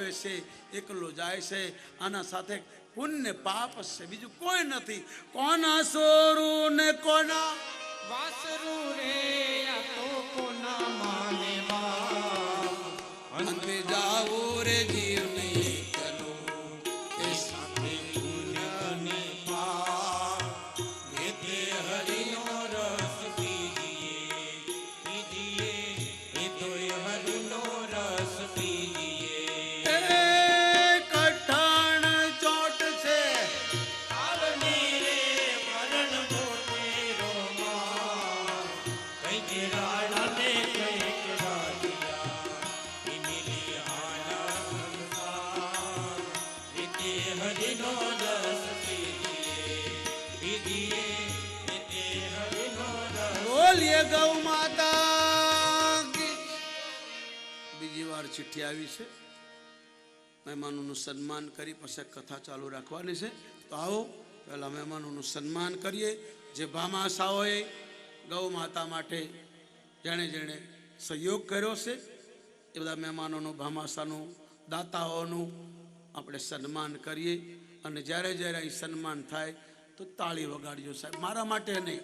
આવે છે, એકલો જાય છે. આના સાથે પુણ્ય પાપ છે, બીજું કોઈ નથી. કોના સોરું ને કોના વાસરું રે આ તો કોના માને અંતે જાવું રે જીવને એ સાથે પુણ્ય ને પાપ એતે હરિનો રસ પીજીએ એ તો હરિનો રસ પીજીએ. કઠણ ચોટ છે આવની રે મરણ મોટે રોમા કઈ કે રાણા ને કઈ કે રાધિયા ઇમિલી આના સંસાર એતે હરિનો રસ પીજીએ એતે હરિનો રસ. બોલીએ ગૌ માતા કી. બીજી વાર ચિઠ્ઠી આવી છે. મહેમાનોનું સન્માન કરી પછી કથા ચાલુ રાખવાની છે. તો આવો પહેલા મહેમાનોનું સન્માન કરીએ. જે ભામાશાઓએ ગૌ માતા માટે જેણે જેણે સહયોગ કર્યો છે એ બધા મહેમાનોનું, ભામાશાનું, દાતાઓનું આપણે સન્માન કરીએ. અને જ્યારે જ્યારે અહીં સન્માન થાય તો તાળી વગાડજો સાહેબ. મારા માટે નહીં,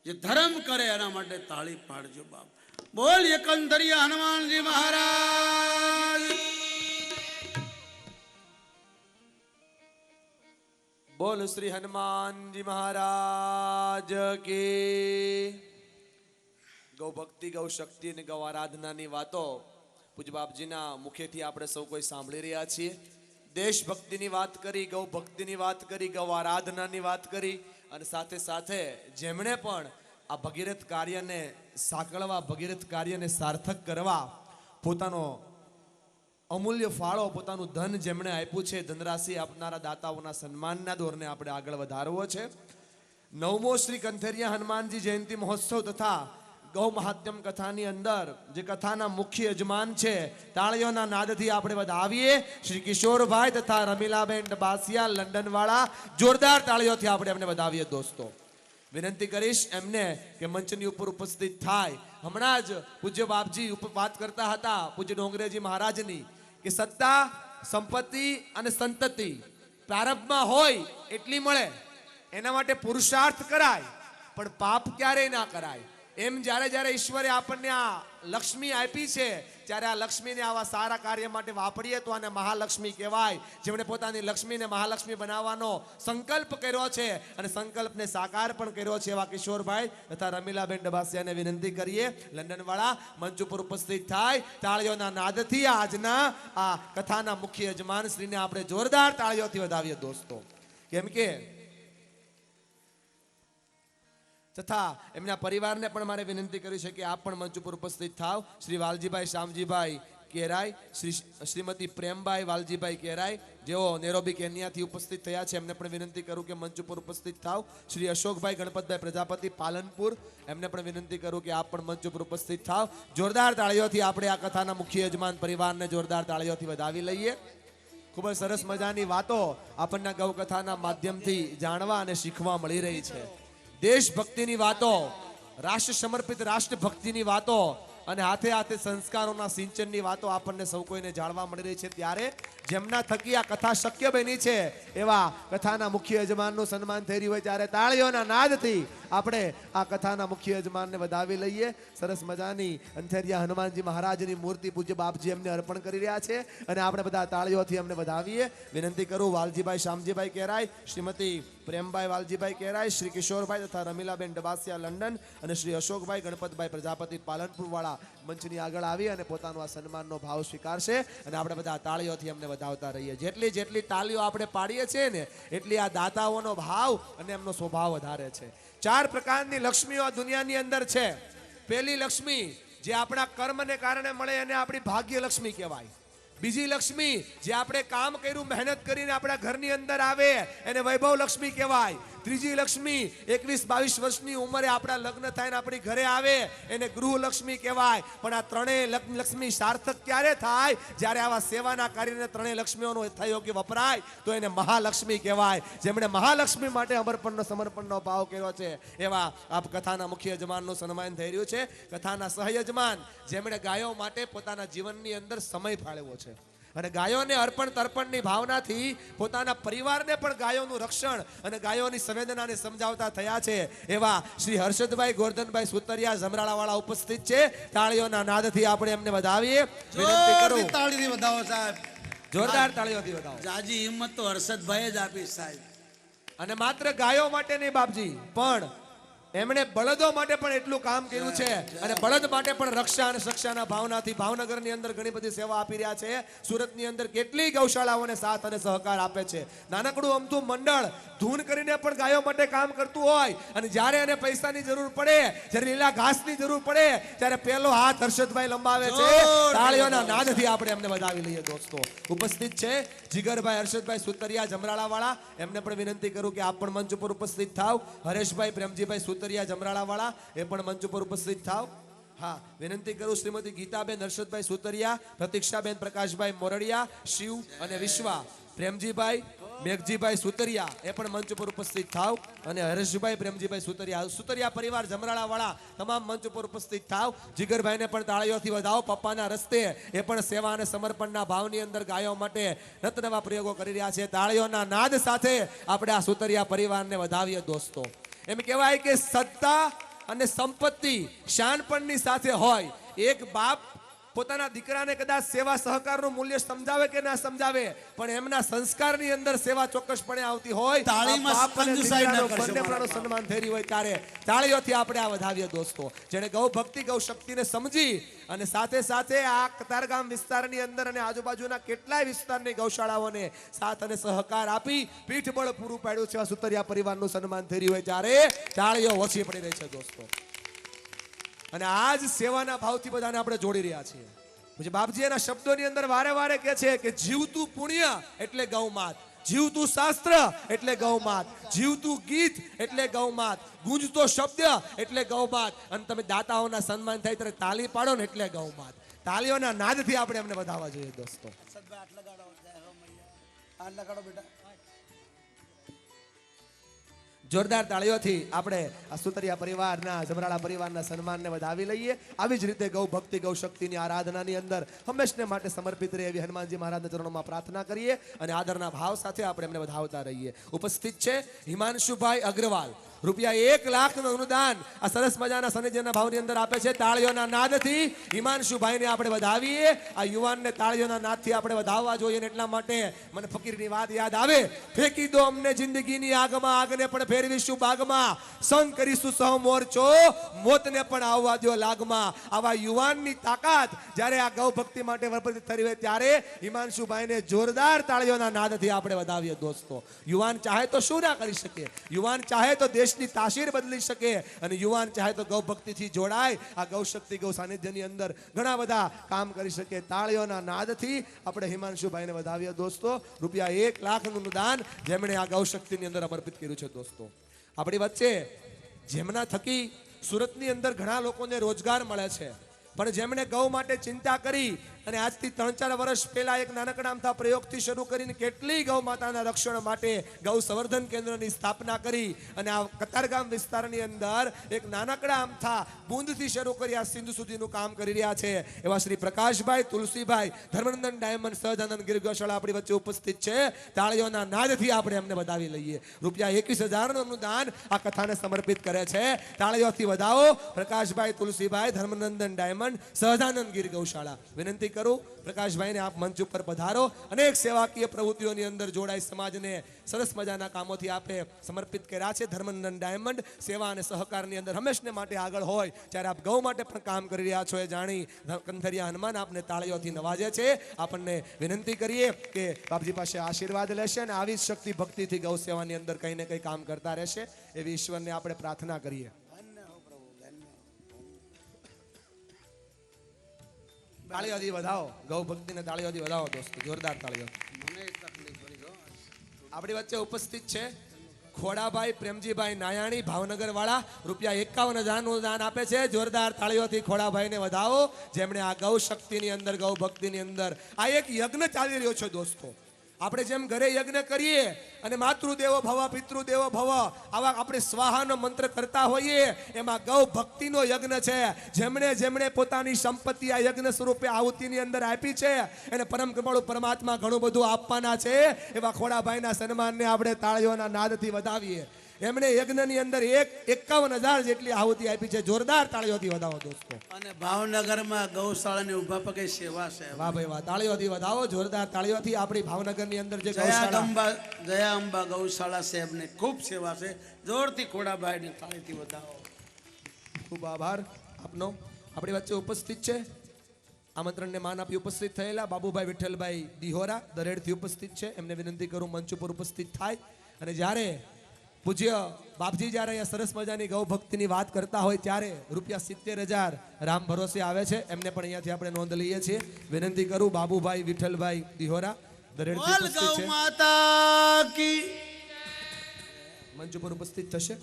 જે ધર્મ કરે એના માટે તાળી પાડજો બાપ. બોલ એકંદરીય હનુમાનજી મહારાજ. બોલ શ્રી હનુમાનજી મહારાજ કી. ગૌ ભક્તિ, ગૌ શક્તિ અને ગૌ આરાધનાની વાતો પૂજ્ય બાપજીના મુખેથી આપણે સૌ કોઈ સાંભળી રહ્યા છીએ. દેશભક્તિની વાત કરી, ગૌ ભક્તિની વાત કરી, ગૌ આરાધનાની વાત કરી અને સાથે સાથે જેમણે પણ આ ભગીરથ કાર્યને સાંકળવા, ભગીરથ કાર્યને સાર્થક કરવા પોતાનો અમૂલ્ય ફાળો, પોતાનું ધન જેમણે આપ્યું છે, ધનરાશિ આપનારા દાતાઓના સન્માનના દોરને આપણે આગળ વધારવો છે. 9મો શ્રી કંથેરિયા હનુમાનજી જયંતિ મહોત્સવ તથા ગૌ મહાત્મ્ય કથાની અંદર જે કથાના મુખ્ય યજમાન છે, તાળીઓના નાદથી આપણે વધાવીએ શ્રી કિશોરભાઈ તથા રમીલાબેન ડબાસિયા લંડન વાળા. જોરદાર તાળીઓથી આપણે એમને વધાવીએ દોસ્તો. વિનંતી કરીશ એમને કે મંચની ઉપર ઉપસ્થિત થાય. હમણાં જ પૂજ્ય બાપજી વાત કરતા હતા પૂજ્ય ડોંગરેજી મહારાજની કે સત્તા, સંપત્તિ અને સંતતિ પ્રારંભમાં હોય એટલી મળે, એના માટે પુરુષાર્થ કરાય પણ પાપ ક્યારેય ના કરાય. એમ જ્યારે જ્યારે ઈશ્વરે આપણને આ લક્ષ્મી આપી છે ત્યારે આ લક્ષ્મીને આવા સારા કાર્ય માટે વાપરીએ તો આને મહાલક્ષ્મી કહેવાય. જેમણે પોતાની લક્ષ્મીને મહાલક્ષ્મી બનાવવાનો સંકલ્પ કર્યો છે અને સંકલ્પને સાકાર પણ કર્યો છે એવા કિશોરભાઈ તથા રમીલાબેન ડબાસિયાને વિનંતી કરીએ લંડન વાળા મંચ ઉપર ઉપસ્થિત થાય. તાળીઓના નાદથી આજના આ કથાના મુખ્ય યજમાન શ્રીને આપણે જોરદાર તાળીઓથી વધાવીએ દોસ્તો. કેમ કે તથા એમના પરિવારને પણ મારે વિનંતી કરી છે કે આપ પણ મંચ ઉપર ઉપસ્થિત થાવ. શ્રી વાલજીભાઈ શામજીભાઈ કેરાય, શ્રીમતી પ્રેમભાઈ વાલજીભાઈ કેરાય જેઓ નેરોબી કેન્યાથી ઉપસ્થિત થયા છે, એમને પણ વિનંતી કરું કે મંચ ઉપર ઉપસ્થિત થાવ. શ્રી અશોકભાઈ ગણપતભાઈ પ્રજાપતિ પાલનપુર, એમને પણ વિનંતી કરું કે આપ પણ મંચ ઉપર ઉપસ્થિત થાવ. જોરદાર તાળીઓથી આપણે આ કથાના મુખ્ય યજમાન પરિવારને જોરદાર તાળીઓથી વધાવી લઈએ. ખૂબ જ સરસ મજાની વાતો આપણને ગૌ કથાના માધ્યમથી જાણવા અને શીખવા મળી રહી છે. દેશભક્તિની વાતો, રાષ્ટ્ર સમર્પિત રાષ્ટ્ર ભક્તિની વાતો અને હાથે હાથે સંસ્કારોના સિંચનની વાતો આપણને સૌ કોઈને જાણવા મળી રહી છે. ત્યારે જેમના થકી આ કથા શક્ય બની છે એવા કથાના મુખ્ય યજમાનનું સન્માન થઈ રહ્યું હોય ત્યારે તાળીઓના નાદથી આપણે આ કથાના મુખ્ય યજમાનને વધાવી લઈએ. સરસ મજાની અંથેરિયા હનુમાનજી મહારાજની મૂર્તિ પૂજ્ય બાપજી એમને અર્પણ કરી રહ્યા છે અને આપણે બધા તાળીઓથી એમને વધાવીએ. વિનંતી કરું વાલજીભાઈ શામજીભાઈ કેરાય, શ્રીમતી પ્રેમભાઈ વાલજીભાઈ કેરાય, શ્રી કિશોરભાઈ તથા રમીલાબેન ડબાસિયા લંડન અને શ્રી અશોકભાઈ ગણપતભાઈ પ્રજાપતિ પાલનપુર વાળા મંચની આગળ આવી અને પોતાનો આ સન્માનનો ભાવ સ્વીકારશે અને આપણે બધા તાળીઓથી એમને વધાવતા રહીએ. જેટલી જેટલી તાળીઓ આપણે પાડીએ છીએ ને એટલી આ દાતાઓનો ભાવ અને એમનો સ્વભાવ વધારે છે. 4 પ્રકારની લક્ષ્મીઓ આ દુનિયાની અંદર છે. પહેલી લક્ષ્મી જે આપણા કર્મને કારણે મળે એને આપણી ભાગ્ય લક્ષ્મી કહેવાય. બીજી લક્ષ્મી જે આપણે કામ કર્યું, મહેનત કરીને આપણા ઘરની અંદર આવે એને વૈભવ લક્ષ્મી કહેવાય. ત્રીજી લક્ષ્મી 21-22 વર્ષની ઉંમરે આપણા લગ્ન થાય ને આપણી ઘરે આવે એને ગૃહ લક્ષ્મી કહેવાય. પણ આ ત્રણેય લક્ષ્મી સાર્થક ક્યારે થાય? જ્યારે આવા સેવાના કાર્યને ત્રણેય લક્ષ્મીઓનો યોગ્ય વપરાય તો એને મહાલક્ષ્મી કહેવાય. જેમણે મહાલક્ષ્મી માટે સમર્પણનો ભાવ કર્યો છે એવા આપ કથાના મુખ્ય યજમાનનું સન્માન થઈ રહ્યું છે. કથાના સહયજમાન જેમણે ગાયો માટે પોતાના જીવનની અંદર સમય ફાળવ્યો છે અને ગાયોને અર્પણ તર્પણની ભાવનાથી પોતાના પરિવારને પણ ગાયોનું રક્ષણ અને ગાયોની સંવેદનાને સમજાવતા થયા છે એવા શ્રી હર્ષદભાઈ ગોરધનભાઈ સુતરિયા જમરાળાવાળા ઉપસ્થિત છે. તાળીઓના નાદથી આપણે એમને વધાવીએ. વિનંતી કરું, જોરથી તાળીથી વધાવો સાહેબ. જોરદાર તાળીઓથી વધાવો. જાજી હિંમત તો હર્ષદભાઈ જ આપી સાહેબ. અને માત્ર ગાયો માટે નહીં બાપજી, પણ એમણે બળદો માટે પણ એટલું કામ કર્યું છે અને બળદ માટે પણ રક્ષા અને સક્ષાના ભાવનાથી ભાવનગરની અંદર ઘણી બધી સેવા આપી રહ્યા છે. સુરતની અંદર કેટલી ગૌશાળાઓને સાથ અને સહકાર આપે છે. નાનકડું અમથું મંડળ ધૂન કરીને પણ ગાયો માટે કામ કરતું હોય અને જ્યારે એને પૈસાની જરૂર પડે, જ્યારે લીલા ઘાસની જરૂર પડે, ત્યારે પહેલો હાથ હર્ષદભાઈ લંબાવે છે. તાળીઓના નાદથી આપણે એમને વધાવી લઈએ દોસ્તો. ઉપસ્થિત છે જીગરભાઈ હર્ષદભાઈ સુતરિયા જમરાળાવાળા, એમને પણ વિનંતી કરું કે આપ પણ મંચ ઉપર ઉપસ્થિત થાવ. હરેશભાઈ પ્રેમજીભાઈ સુતરિયા જમરાળાવાળા, એ પણ મંચ ઉપર ઉપસ્થિત થાવ. હા, વિનંતી કરું શ્રીમતી ગીતાબેન હર્ષદભાઈ સુતરિયા, પ્રતીક્ષાબેન પ્રકાશભાઈ મોરડિયા, શિવ અને વિશ્વા, પ્રેમજીભાઈ મેઘજીભાઈ સુતરિયા, એ પણ મંચ ઉપર ઉપસ્થિત થાવ. અને હરેશભાઈ પ્રેમજીભાઈ સુતરિયા, સુતરિયા પરિવાર જમરાળાવાળા તમામ મંચ ઉપર ઉપસ્થિત થાવ. જીગરભાઈને પણ તાળીઓથી વધાવો. પપ્પાના રસ્તે એ પણ સેવા અને સમર્પણના ભાવની અંદર ગાયો માટે નતનવા પ્રયોગો કરી રહ્યા છે. તાળીઓના નાદ સાથે આપણે આ સુતરિયા પરિવારને વધાવીએ દોસ્તો. એમ કહેવાય કે સત્તા અને સંપત્તિ શાનપણની સાથે હોય. એક બાપ પોતાના દીકરાને કદાચ સેવા સહકારનું મૂલ્ય સમજાવે કે ના સમજાવે, પણ એમના સંસ્કારની અંદર સેવા ચોક્કસપણે આવતી હોય. તાળીમાં બાપ અને કંજુસાઈ ન દીકરાનો કરશો બંને પ્રાણો સન્માન થઈ રહ્યું હોય ત્યારે તાળીઓથી આપણે આ વધાવીએ દોસ્તો. જેણે ગૌ ભક્તિ ગૌ શક્તિને સમજી અને સાથે સાથે આ કતારગામ વિસ્તારની અંદર અને આજુબાજુના કેટલાય વિસ્તારની ગૌશાળાઓને સાથ અને સહકાર આપી પીઠબળ પૂરું પાડ્યું છે. સુતરિયા પરિવારનું સન્માન થઈ રહ્યું હોય ત્યારે તાળીઓ ઓછી પડી રહી છે દોસ્તો. અને આજ સેવાના ભાવથી બધાને આપણે જોડી રહ્યા છીએ. પછી બાપજી એના શબ્દોની અંદર વારે વારે કહે છે કે જીવતું પુણ્ય એટલે ગૌમાત, જીવતું શાસ્ત્ર એટલે ગૌમાત, જીવતું ગીત એટલે ગૌમાત, ગુંજતો શબ્દ એટલે ગૌમાત. અને તમે દાતાઓના સન્માન થાય ત્યારે તાલી પાડો ને એટલે ગૌમાત. તાલીઓના નાદથી આપણે એમને વધાવવા જોઈએ દોસ્તો. જોરદાર તાળીઓથી આપણે આ સુતરિયા પરિવારના જમરાળા પરિવારના સન્માનને વધાવી લઈએ. આવી જ રીતે ગૌ ભક્તિ ગૌ શક્તિની આરાધનાની અંદર હંમેશને માટે સમર્પિત રહે એવી હનુમાનજી મહારાજના ચરણોમાં પ્રાર્થના કરીએ અને આદરના ભાવ સાથે આપણે એમને વધાવતા રહીએ. ઉપસ્થિત છે હિમાંશુભાઈ અગ્રવાલ, ₹1,00,000 અનુદાન આ સરસ મજાના સનિધ્યના ભાવની અંદર આપે છે. તાળીઓના નાદથી હિમાંશુભાઈને આપણે વધાવીએ. આ યુવાનને તાળીઓના નાદથી આપણે વધાવવા જોઈએ ને એટલા માટે મને ફકીરની વાત યાદ આવે. ફેંકી દો અમને જિંદગીની આગમાં, આગને પણ ફેરવીશું બાગમાં, સંગ કરીશું સહ મોરચો, મોતને પણ આવવા દો લાગમાં. આવા યુવાનની તાકાત જ્યારે આ ગૌ ભક્તિ માટે વર્પિત થઈ હોય ત્યારે હિમાંશુભાઈને જોરદાર તાળીઓના નાદથી આપણે વધાવીએ દોસ્તો. યુવાન ચાહે તો શું ના કરી શકે, યુવાન ચાહે તો દેશની તાસીર બદલી શકે અને યુવાન ચાહે તો ગૌ ભક્તિથી જોડાય આ ગૌ શક્તિ ગૌ સાનિધ્યની અંદર ઘણા બધા કામ કરી શકે. તાળીઓના નાદથી આપણે હિમાંશુભાઈને વધાવીએ દોસ્તો. ₹1,00,000 અનુદાન જેમણે આ ગૌ શક્તિની અંદર સમર્પિત કર્યું છે દોસ્તો. આપણી વચ્ચે જેમના થકી સુરતની અંદર ઘણા લોકોને રોજગાર મળે છે, પણ જેમણે ગૌ માટે ચિંતા કરી અને આજથી 3-4 વર્ષ પહેલા એક નાનકડા અમથા પ્રયોગથી શરૂ કરીને કેટલી ગૌ માતાના રક્ષણ માટે ગૌ સંવર્ધન કેન્દ્રની સ્થાપના કરી અને આ કતારગામ વિસ્તારની અંદર એક નાનકડા અમથા બુંદથી શરૂ કરી આ સિંધુ સુધીનું કામ કરી રહ્યા છે એવા શ્રી પ્રકાશભાઈ તુલસીભાઈ ધર્મનંદન ડાયમંડ સહજાનંદ ગીર ગૌશાળા આપણી વચ્ચે ઉપસ્થિત છે. તાળીઓના નાદથી આપણે એમને વધાવી લઈએ. ₹21,000 અનુદાન આ કથાને સમર્પિત કરે છે. તાળીઓથી વધાવો. પ્રકાશભાઈ તુલસીભાઈ ધર્મનંદન ડાયમંડ સહજાનંદ ગીર ગૌશાળા. વિનંતી કરું પ્રકાશભાઈને આપ મંચ ઉપર પધારો. અનેક સેવાકીય પ્રવૃત્તિઓની અંદર જોડાઈ સમાજને સરસ મજાના કામોથી આપે સમર્પિત કર્યા છે. ધર્મનંદન ડાયમંડ સેવા અને સહકારની અંદર હંમેશને માટે આગળ હોય ત્યારે આપ ગૌ માટે પણ કામ કરી રહ્યા છો એ જાણી કંથરિયા હનુમાન આપને તાળીઓથી નવાજે છે. આપણને વિનંતી કરીએ કે બાપજી પાસે આશીર્વાદ લેશે અને આવી શક્તિ ભક્તિથી ગૌ સેવાની અંદર કંઈ ને કંઈ કામ કરતા રહેશે એવી ઈશ્વરને આપણે પ્રાર્થના કરીએ. તાળીઓથી વધાવો. ગૌ ભક્તિને તાળીઓથી વધાવો દોસ્તો. જોરદાર તાળીઓ. આપણી વચ્ચે ઉપસ્થિત છે ખોડાભાઈ પ્રેમજીભાઈ નાયાણી ભાવનગર વાળા. ₹51,000 નું દાન આપે છે. જોરદાર તાળીઓથી ખોડાભાઈને વધાવો જેમણે આ ગૌ શક્તિની અંદર ગૌ ભક્તિની અંદર આ એક યજ્ઞ ચાલી રહ્યો છે દોસ્તો. આપણે જેમ ઘરે યજ્ઞ કરીએ અને માતૃદેવો ભવ પિતૃદેવો ભવ આવા આપણે સ્વાહાનો મંત્ર કરતા હોઈએ, એમાં ગૌ ભક્તિનો યજ્ઞ છે. જેમણે જેમણે પોતાની સંપત્તિ આ યજ્ઞ સ્વરૂપે આહુતિની અંદર આપી છે એને પરમ કૃપાળુ પરમાત્મા ઘણું બધું આપવાના છે. એવા ખોડાભાઈના સન્માનને આપણે તાળીઓના નાદથી વધાવીએ. એમણે યજ્ઞની અંદર 51,000 જેટલી આહુતિ આપી છે. જોરદાર તાળીઓથી વધાવો દોસ્તો. અને ભાવનગરમાં ગૌશાળાની ઊભા પગે સેવા છે. વાહ ભાઈ વાહ, તાળીઓથી વધાવો, જોરદાર તાળીઓથી. આપણી ભાવનગરની અંદર જે જયા અંબા ગૌશાળા સાહેબને ખૂબ સેવા છે. જોરથી ખોડાભાઈને તાળીથી વધાવો. ખૂબ આભાર આપનો. આપણી વચ્ચે ઉપસ્થિત છે આમંત્રણને માન આપી ઉપસ્થિત થયેલા બાબુભાઈ વિઠ્ઠલભાઈ દિહોરા દરેડથી ઉપસ્થિત છે. એમને વિનંતી કરું મંચ ઉપર ઉપસ્થિત થાય. અને જ્યારે પૂજ્ય બાપજી જ્યારે અહીંયા સરસ મજાની ગૌ ભક્તિની વાત કરતા હોય ત્યારે ₹70,000 રામ ભરોસે આવે છે. એમને પણ અહીંયાથી આપણે નોંધ લઈએ છીએ. વિનંતી કરું બાબુભાઈ વિઠ્ઠલભાઈ દિહોરા દરેડથી બોલ ઉપસ્થિત ગૌ છે. માતા કી. મંચ ઉપર ઉપસ્થિત થશે.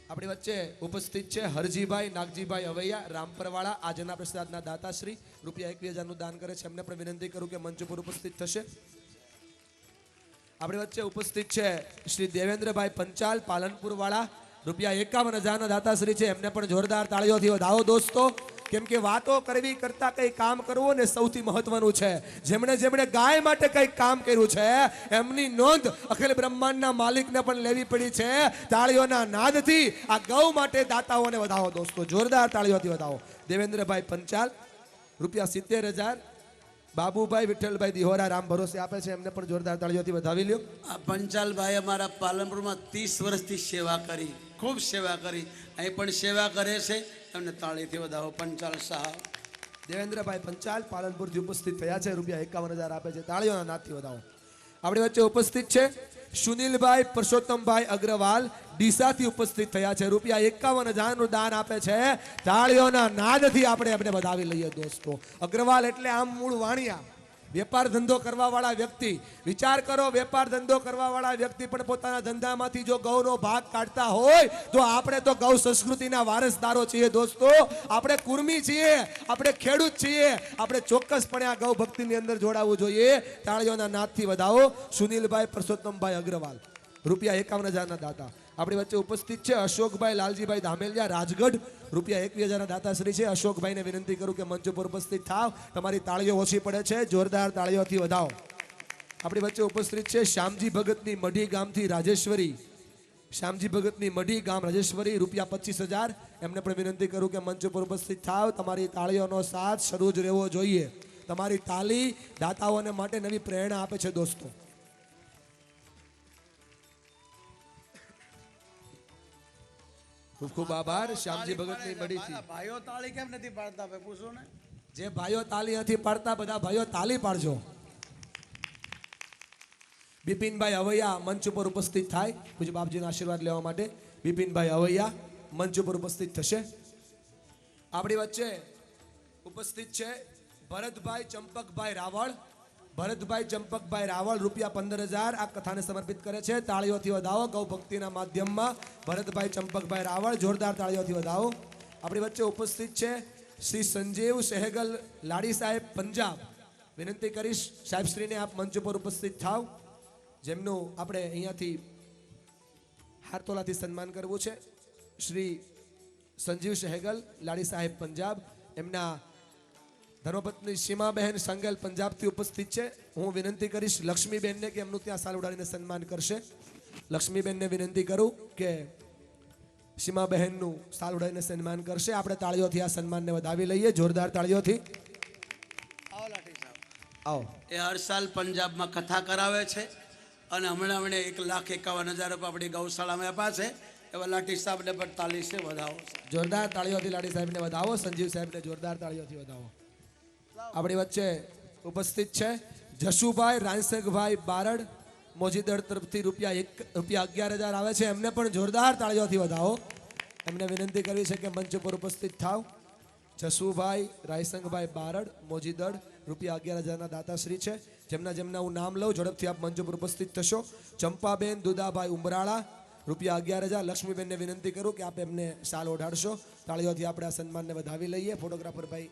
આપણી વચ્ચે ઉપસ્થિત છે હરજીભાઈ નાગજીભાઈ અવૈયા રામપરવાળા આજના પ્રસાદના દાતાશ્રી ₹21,000 નું દાન કરે છે. એમને પણ વિનંતી કરું કે મંચ ઉપર ઉપસ્થિત થશે. આપણી વચ્ચે ઉપસ્થિત છે શ્રી દેવેન્દ્રભાઈ પંચાલ પાલનપુર વાળા ₹51,000 ના દાતાશ્રી છે. એમને પણ જોરદાર તાળીઓથી વધાવો દોસ્તો. કેમ કે વાતો કરવી કરતા કઈ કામ કરવું ને સૌથી મહત્વનું છે. જેમણે જેમણે ગાય માટે કઈ કામ કર્યું છે એમની નોંધ અખિલ બ્રહ્માંડના માલિકને પણ લેવી પડી છે. તાળીઓના નાદથી આ ગૌ માટે દાતાઓને વધાવો દોસ્તો. જોરદાર તાળીઓથી વધાવો. દેવેન્દ્રભાઈ પંચાલ ₹70,000 બાબુભાઈ વિઠ્ઠલભાઈ દિહોરા રામ ભરોસે આપે છે. એમને પણ જોરદાર તાળીઓથી વધાવી લ્યો. આ પંચાલભાઈ અમારા પાલનપુરમાં 30 વર્ષથી સેવા કરી, ખૂબ સેવા કરી. અહીં પણ સેવા કરે છે. એમને તાળીથી વધાવો પંચાલ સાહેબ. દેવેન્દ્રભાઈ પંચાલ પાલનપુરથી ઉપસ્થિત થયા છે. ₹51,000 આપે છે. તાળીઓના નાદથી વધાવો. આપણી વચ્ચે ઉપસ્થિત છે સુનિલભાઈ પરસોત્તમભાઈ અગ્રવાલ ડીસાથી ઉપસ્થિત થયા છે. ₹51,000 નું દાન આપે છે. તાળીઓના નાદથી આપણે એમને વધાવી લઈએ દોસ્તો. અગ્રવાલ એટલે આમ મૂળ વાણિયા, વેપાર ધંધો કરવા વાળા વ્યક્તિ. વિચાર કરો, વેપાર ધંધો કરવા વાળા વ્યક્તિ પણ પોતાના ધંધામાંથી જો ગૌનો ભાગ કાઢતા હોય તો આપણે તો ગૌ સંસ્કૃતિના વારસદારો છીએ દોસ્તો. આપણે કુર્મી છીએ, આપણે ખેડૂત છીએ. આપણે ચોક્કસપણે આ ગૌ ભક્તિની અંદર જોડાવવું જોઈએ. તાળીઓના નાદથી વધાવો. સુનિલભાઈ પરસોત્તમભાઈ અગ્રવાલ ₹51,000 ના દાતા. આપણી વચ્ચે ઉપસ્થિત છે અશોકભાઈ લાલજીભાઈ ધામેલિયા રાજગઢ ₹21,000 ના દાતાશ્રી છે. અશોકભાઈને વિનંતી કરું કે મંચ ઉપર ઉપસ્થિત થાવ. તમારી તાળીઓ ઓછી પડે છે. જોરદાર તાળીઓથી વધાવો. આપણી વચ્ચે ઉપસ્થિત છે શ્યામજી ભગતની મઢી ગામથી રાજેશ્વરી. શ્યામજી ભગતની મઢી ગામ રાજેશ્વરી ₹25,000. એમને પણ વિનંતી કરું કે મંચ ઉપર ઉપસ્થિત થાવ. તમારી તાળીઓનો સાથ શરૂ જ રહેવો જોઈએ. તમારી તાળી દાતાઓને માટે નવી પ્રેરણા આપે છે દોસ્તો. ખૂબ ખૂબ આભાર શ્યામજી ભગતની મઢીથી. ભાઈઓ તાળી કેમ નથી પાડતા ભાઈ પૂછો ને. જે ભાઈઓ તાળી નથી પાડતા બધા ભાઈઓ તાળી પાડજો. બિપિનભાઈ અવૈયા મંચ ઉપર ઉપસ્થિત થાય. પૂજ્ય બાપજીના આશીર્વાદ લેવા માટે બિપિનભાઈ અવૈયા મંચ ઉપર ઉપસ્થિત થશે. આપણી વચ્ચે ઉપસ્થિત છે ભરતભાઈ ચંપકભાઈ રાવળ. ભરતભાઈ ચંપકભાઈ રાવળ ₹15,000 આ કથાને સમર્પિત કરે છે. તાળીઓથી વધાવો. ગૌ ભક્તિના માધ્યમમાં ભરતભાઈ ચંપકભાઈ રાવળ જોરદાર તાળીઓથી વધાવો. આપણી વચ્ચે ઉપસ્થિત છે શ્રી સંજીવ સહેગલ લાડી સાહેબ પંજાબ. વિનંતી કરીશ સાહેબશ્રીને આપ મંચ ઉપર ઉપસ્થિત થાવ. જેમનું આપણે અહીંયાથી હારતોલાથી સન્માન કરવું છે. શ્રી સંજીવ સહેગલ લાડી સાહેબ પંજાબ. એમના ધર્મપત્ની સીમાબહેન સંગેલ પંજાબથી ઉપસ્થિત છે. હું વિનંતી કરીશ લક્ષ્મીબેનને કે એમનું ત્યાં સાલ ઉડાડીને સન્માન કરશે. લક્ષ્મીબેનને વિનંતી કરું કે સીમાબહેનનું સાલ ઉડાડીને સન્માન કરશે. આપણે તાળીઓથી આ સન્માનને વધાવી લઈએ. જોરદાર તાળીઓથી. આવો લાઠી સાહેબ. આવો. એ હર સાલ પંજાબમાં કથા કરાવે છે અને હમણાં ₹1,51,000 આપણી ગૌશાળામાં આપ્યા છે. એવા લાઠી સાહેબને પણ તાળી છે વધાવો. જોરદાર તાળીઓથી લાડી સાહેબને વધાવો. સંજીવ સાહેબને જોરદાર તાળીઓથી વધાવો. આપણી વચ્ચે ઉપસ્થિત છે જશુભાઈ રાયસંગભાઈ બારડ મોજીદળ તરફથી ₹11,000 આવે છે. એમને પણ જોરદાર તાળીઓથી વધાવો. એમને વિનંતી કરવી છે કે મંચ ઉપર ઉપસ્થિત થાવ. જશુભાઈ રાયસંગભાઈ બારડ મોજીદળ ₹11,000 ના દાતાશ્રી છે. જેમના હું નામ લઉં ઝડપથી આપ મંચ ઉપર ઉપસ્થિત થશો. ચંપાબેન દુદાભાઈ ઉમરાળા ₹11,000. લક્ષ્મીબેનને વિનંતી કરું કે આપ એમને શાલ ઓઢાડશો. તાળીઓથી આપણે આ સન્માનને વધાવી લઈએ. ફોટોગ્રાફર ભાઈ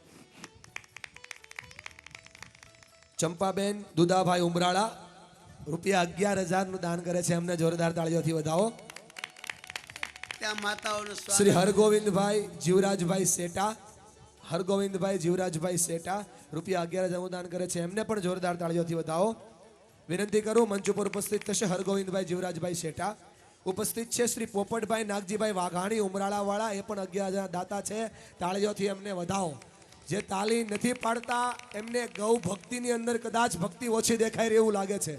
ચંપાબેન દુદાભાઈ ઉમરાળા રૂપિયા 11,000 નું દાન કરે છે, એમને જોરદાર તાળીઓથી વધાવો. ત્યાં માતાઓનું શ્રી સ્વાગત. હરગોવિંદભાઈ જીવરાજભાઈ સેટા, હરગોવિંદભાઈ જીવરાજભાઈ સેટા રૂપિયા 11,000 નું દાન કરે છે, એમને પણ જોરદાર તાળીઓથી વધાવો. વિનંતી કરું મંચ ઉપર ઉપસ્થિત થશે હરગોવિંદભાઈ જીવરાજભાઈ શેઠા. ઉપસ્થિત છે શ્રી પોપટભાઈ નાગજીભાઈ વાઘાણી ઉમરાળાવાળા, એ પણ 11,000 દાતા છે, તાળીઓથી એમને વધાવો. જે તાળી નથી પાડતા એમને ગૌ ભક્તિની અંદર કદાચ ભક્તિ ઓછી દેખાય રહી એવું લાગે છે.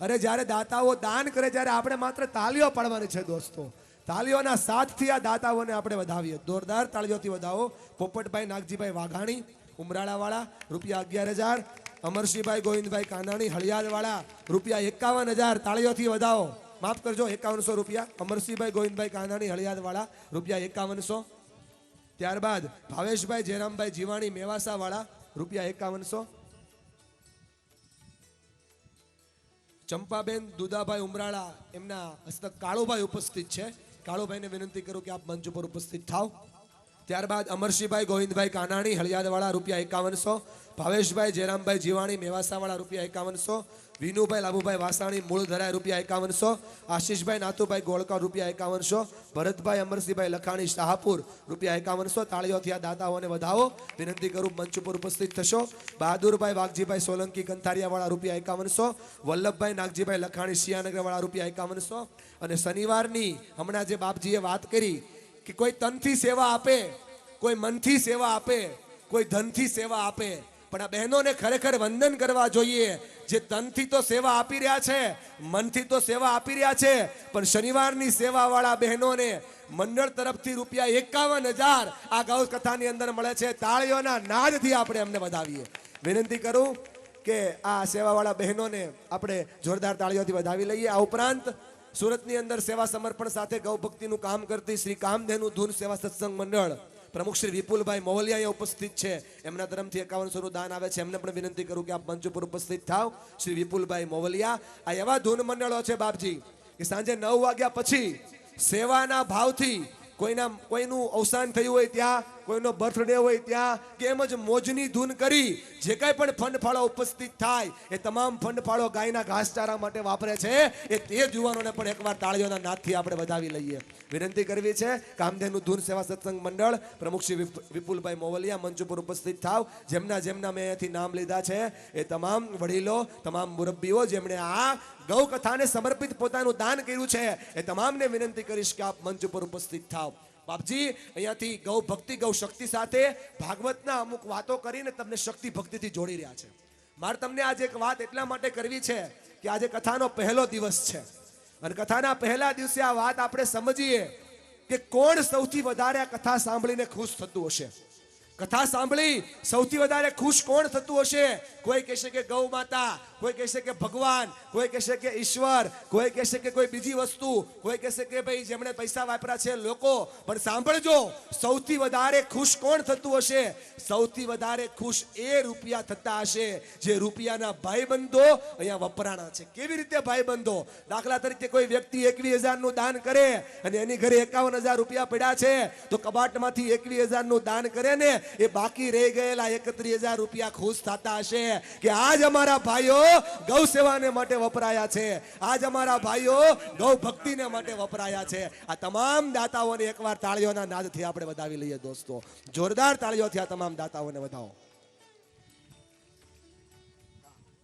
અરે જ્યારે દાતાઓ દાન કરે ત્યારે આપણે માત્ર તાળીઓ પાડવાની છે દોસ્તો. તાળીઓના સાથથી આ દાતાઓને આપણે વધાવીએ. જોરદાર તાળીઓથી વધાવો. પોપટભાઈ નાગજીભાઈ વાઘાણી ઉમરાળાવાળા રૂપિયા 11,000. અમરસિંહભાઈ ગોવિંદભાઈ કાનાણી હળિયાદવાળા રૂપિયા 51,000, તાળીઓથી વધાવો. માફ કરજો, 5100 રૂપિયા. અમરસિંહભાઈ ગોવિંદભાઈ કાનાણી હળિયાદવાળા રૂપિયા 5100. ત્યારબાદ ભાવેશભાઈ જયરામભાઈ જીવાણી મેવાસાવાળા રૂપિયા 5100. ચંપાબેન દુદાભાઈ ઉમરાળા, એમના હસ્તક કાળુભાઈ ઉપસ્થિત છે. કાળુભાઈને વિનંતી કરું કે આપ મંચ ઉપર ઉપસ્થિત થાવ. ત્યારબાદ અમરસિંહભાઈ ગોવિંદભાઈ કાનાણી હળિયાદવાળા રૂપિયા 5100. ભાવેશભાઈ જયરામભાઈ જીવાણી મેવાસાવાળા રૂપિયા 5100. વિનુભાઈ લાભુભાઈ વાસાણી મૂળધરાય રૂપિયા 5100. આશીષભાઈ નાતુભાઈ ગોળકર રૂપિયા 5100. ભરતભાઈ અમરસિંહભાઈ લખાણી શાહપુર રૂપિયા 5100. તાળીઓથી આ દાતાઓને વધાવો. વિનંતી કરું મંચ ઉપર ઉપસ્થિત થશો. બહાદુરભાઈ વાઘજીભાઈ સોલંકી કંથારિયાવાળા રૂપિયા 5100. વલ્લભભાઈ નાગજીભાઈ લખાણી સિયાનગરવાળા રૂપિયા 5100. અને શનિવારની હમણાં જે બાપજીએ વાત કરી કે કોઈ તનથી સેવા આપે, કોઈ મનથી સેવા આપે, કોઈ ધનથી સેવા આપે, પણ આ બહેનોને ખરેખર વંદન કરવા જોઈએ. જે તનથી તો સેવા આપી રહ્યા છે, મનથી તો સેવા આપી રહ્યા છે, પણ શનિવારની સેવાવાળા બહેનોને મંડળ તરફથી રૂપિયા 51,000 આ ગૌ કથાની અંદર મળે છે. તાળીઓના નાદથી આપણે એમને વધાવીએ. વિનંતી કરું કે આ સેવાવાળા બહેનોને આપણે જોરદાર તાળીઓથી વધાવી લઈએ. આ ઉપરાંત સુરતની અંદર સેવા સમર્પણ સાથે ગૌ ભક્તિનું કામ કરતી શ્રી કામધેનુ ધૂન સેવા સત્સંગ મંડળ પ્રમુખ શ્રી વિપુલભાઈ મોવલિયા અહીંયા ઉપસ્થિત છે. એમના તરફથી 5100 નું દાન આવે છે. એમને પણ વિનંતી કરું કે આપ મંચ ઉપર ઉપસ્થિત થાવ. શ્રી વિપુલભાઈ મોવલિયા. આ એવા ધૂન મંડળો છે બાપજી કે સાંજે 9 વાગ્યા પછી સેવાના ભાવથી કોઈનું અવસાન થયું હોય ત્યાં, કોઈનો બર્થડે હોય ત્યાં, કે એમ જ મોજની ધૂન કરી જે કાંઈ પણ ફંડ ફાળો ઉપસ્થિત થાય એ તમામ ફંડ ફાળો ગાયના ઘાસચારા માટે વાપરે છે. એ તે જુવાનોને પણ એકવાર તાળીઓના નાદથી આપણે વધાવી લઈએ. વિનંતી કરવી છે કામધેનુ ધૂન સેવા સત્સંગ મંડળ પ્રમુખ શ્રી વિપુલભાઈ મોવલિયા મંચ ઉપર ઉપસ્થિત થાવ. જેમના મેં અહીંયાથી નામ લીધા છે એ તમામ વડીલો, તમામ મુરબ્બીઓ જેમણે આ ગૌ કથાને સમર્પિત પોતાનું દાન કર્યું છે, એ તમામને વિનંતી કરીશ કે આપ મંચ ઉપર ઉપસ્થિત થાવ. બાપજી અહીંયાથી ગૌ ભક્તિ ગૌ શક્તિ સાથે ભાગવતના અમુક વાતો કરીને તમને શક્તિ ભક્તિથી જોડી રહ્યા છે. મારે તમને આજે એક વાત એટલા માટે કરવી છે કે આજે કથાનો પહેલો દિવસ છે અને કથાના પહેલા દિવસે આ વાત આપણે સમજીએ કે કોણ સૌથી વધારે આ કથા સાંભળીને ખુશ થતું હશે. કથા સાંભળી સૌથી વધારે ખુશ કોણ થતું હશે? કોઈ કહેશે કે ગૌ માતા, કોઈ કહેશે કે ભગવાન, કોઈ કહેશે કે ઈશ્વર, કોઈ કહેશે કે કોઈ બીજી વસ્તુ, કોઈ કહેશે કે ભાઈ જેમણે પૈસા વાપર્યા છે લોકો. પણ સાંભળજો, સૌથી વધારે ખુશ કોણ થતું હશે? સૌથી વધારે ખુશ એ રૂપિયા થતા હશે જે રૂપિયાના ભાઈબંધો અહીંયા વપરાણા છે. કેવી રીતે ભાઈબંધો? દાખલા તરીકે કોઈ વ્યક્તિ 21,000 નું દાન કરે અને એની ઘરે 51,000 રૂપિયા પડ્યા છે, તો કબાટમાંથી 21,000 નું દાન કરે ને, એ બાકી રહી ગયેલા 31,000 રૂપિયા ખુશ થતા હશે કે આજ અમારા ભાઈઓ ગૌ સેવાને માટે વપરાયા છે, આજ અમારા ભાઈઓ ગૌ ભક્તિને માટે વપરાયા છે. આ તમામ દાતાઓને એકવાર તાળીઓના નાદથી આપણે વધાવી લઈએ દોસ્તો. જોરદાર તાળીઓથી આ તમામ દાતાઓને વધાવો.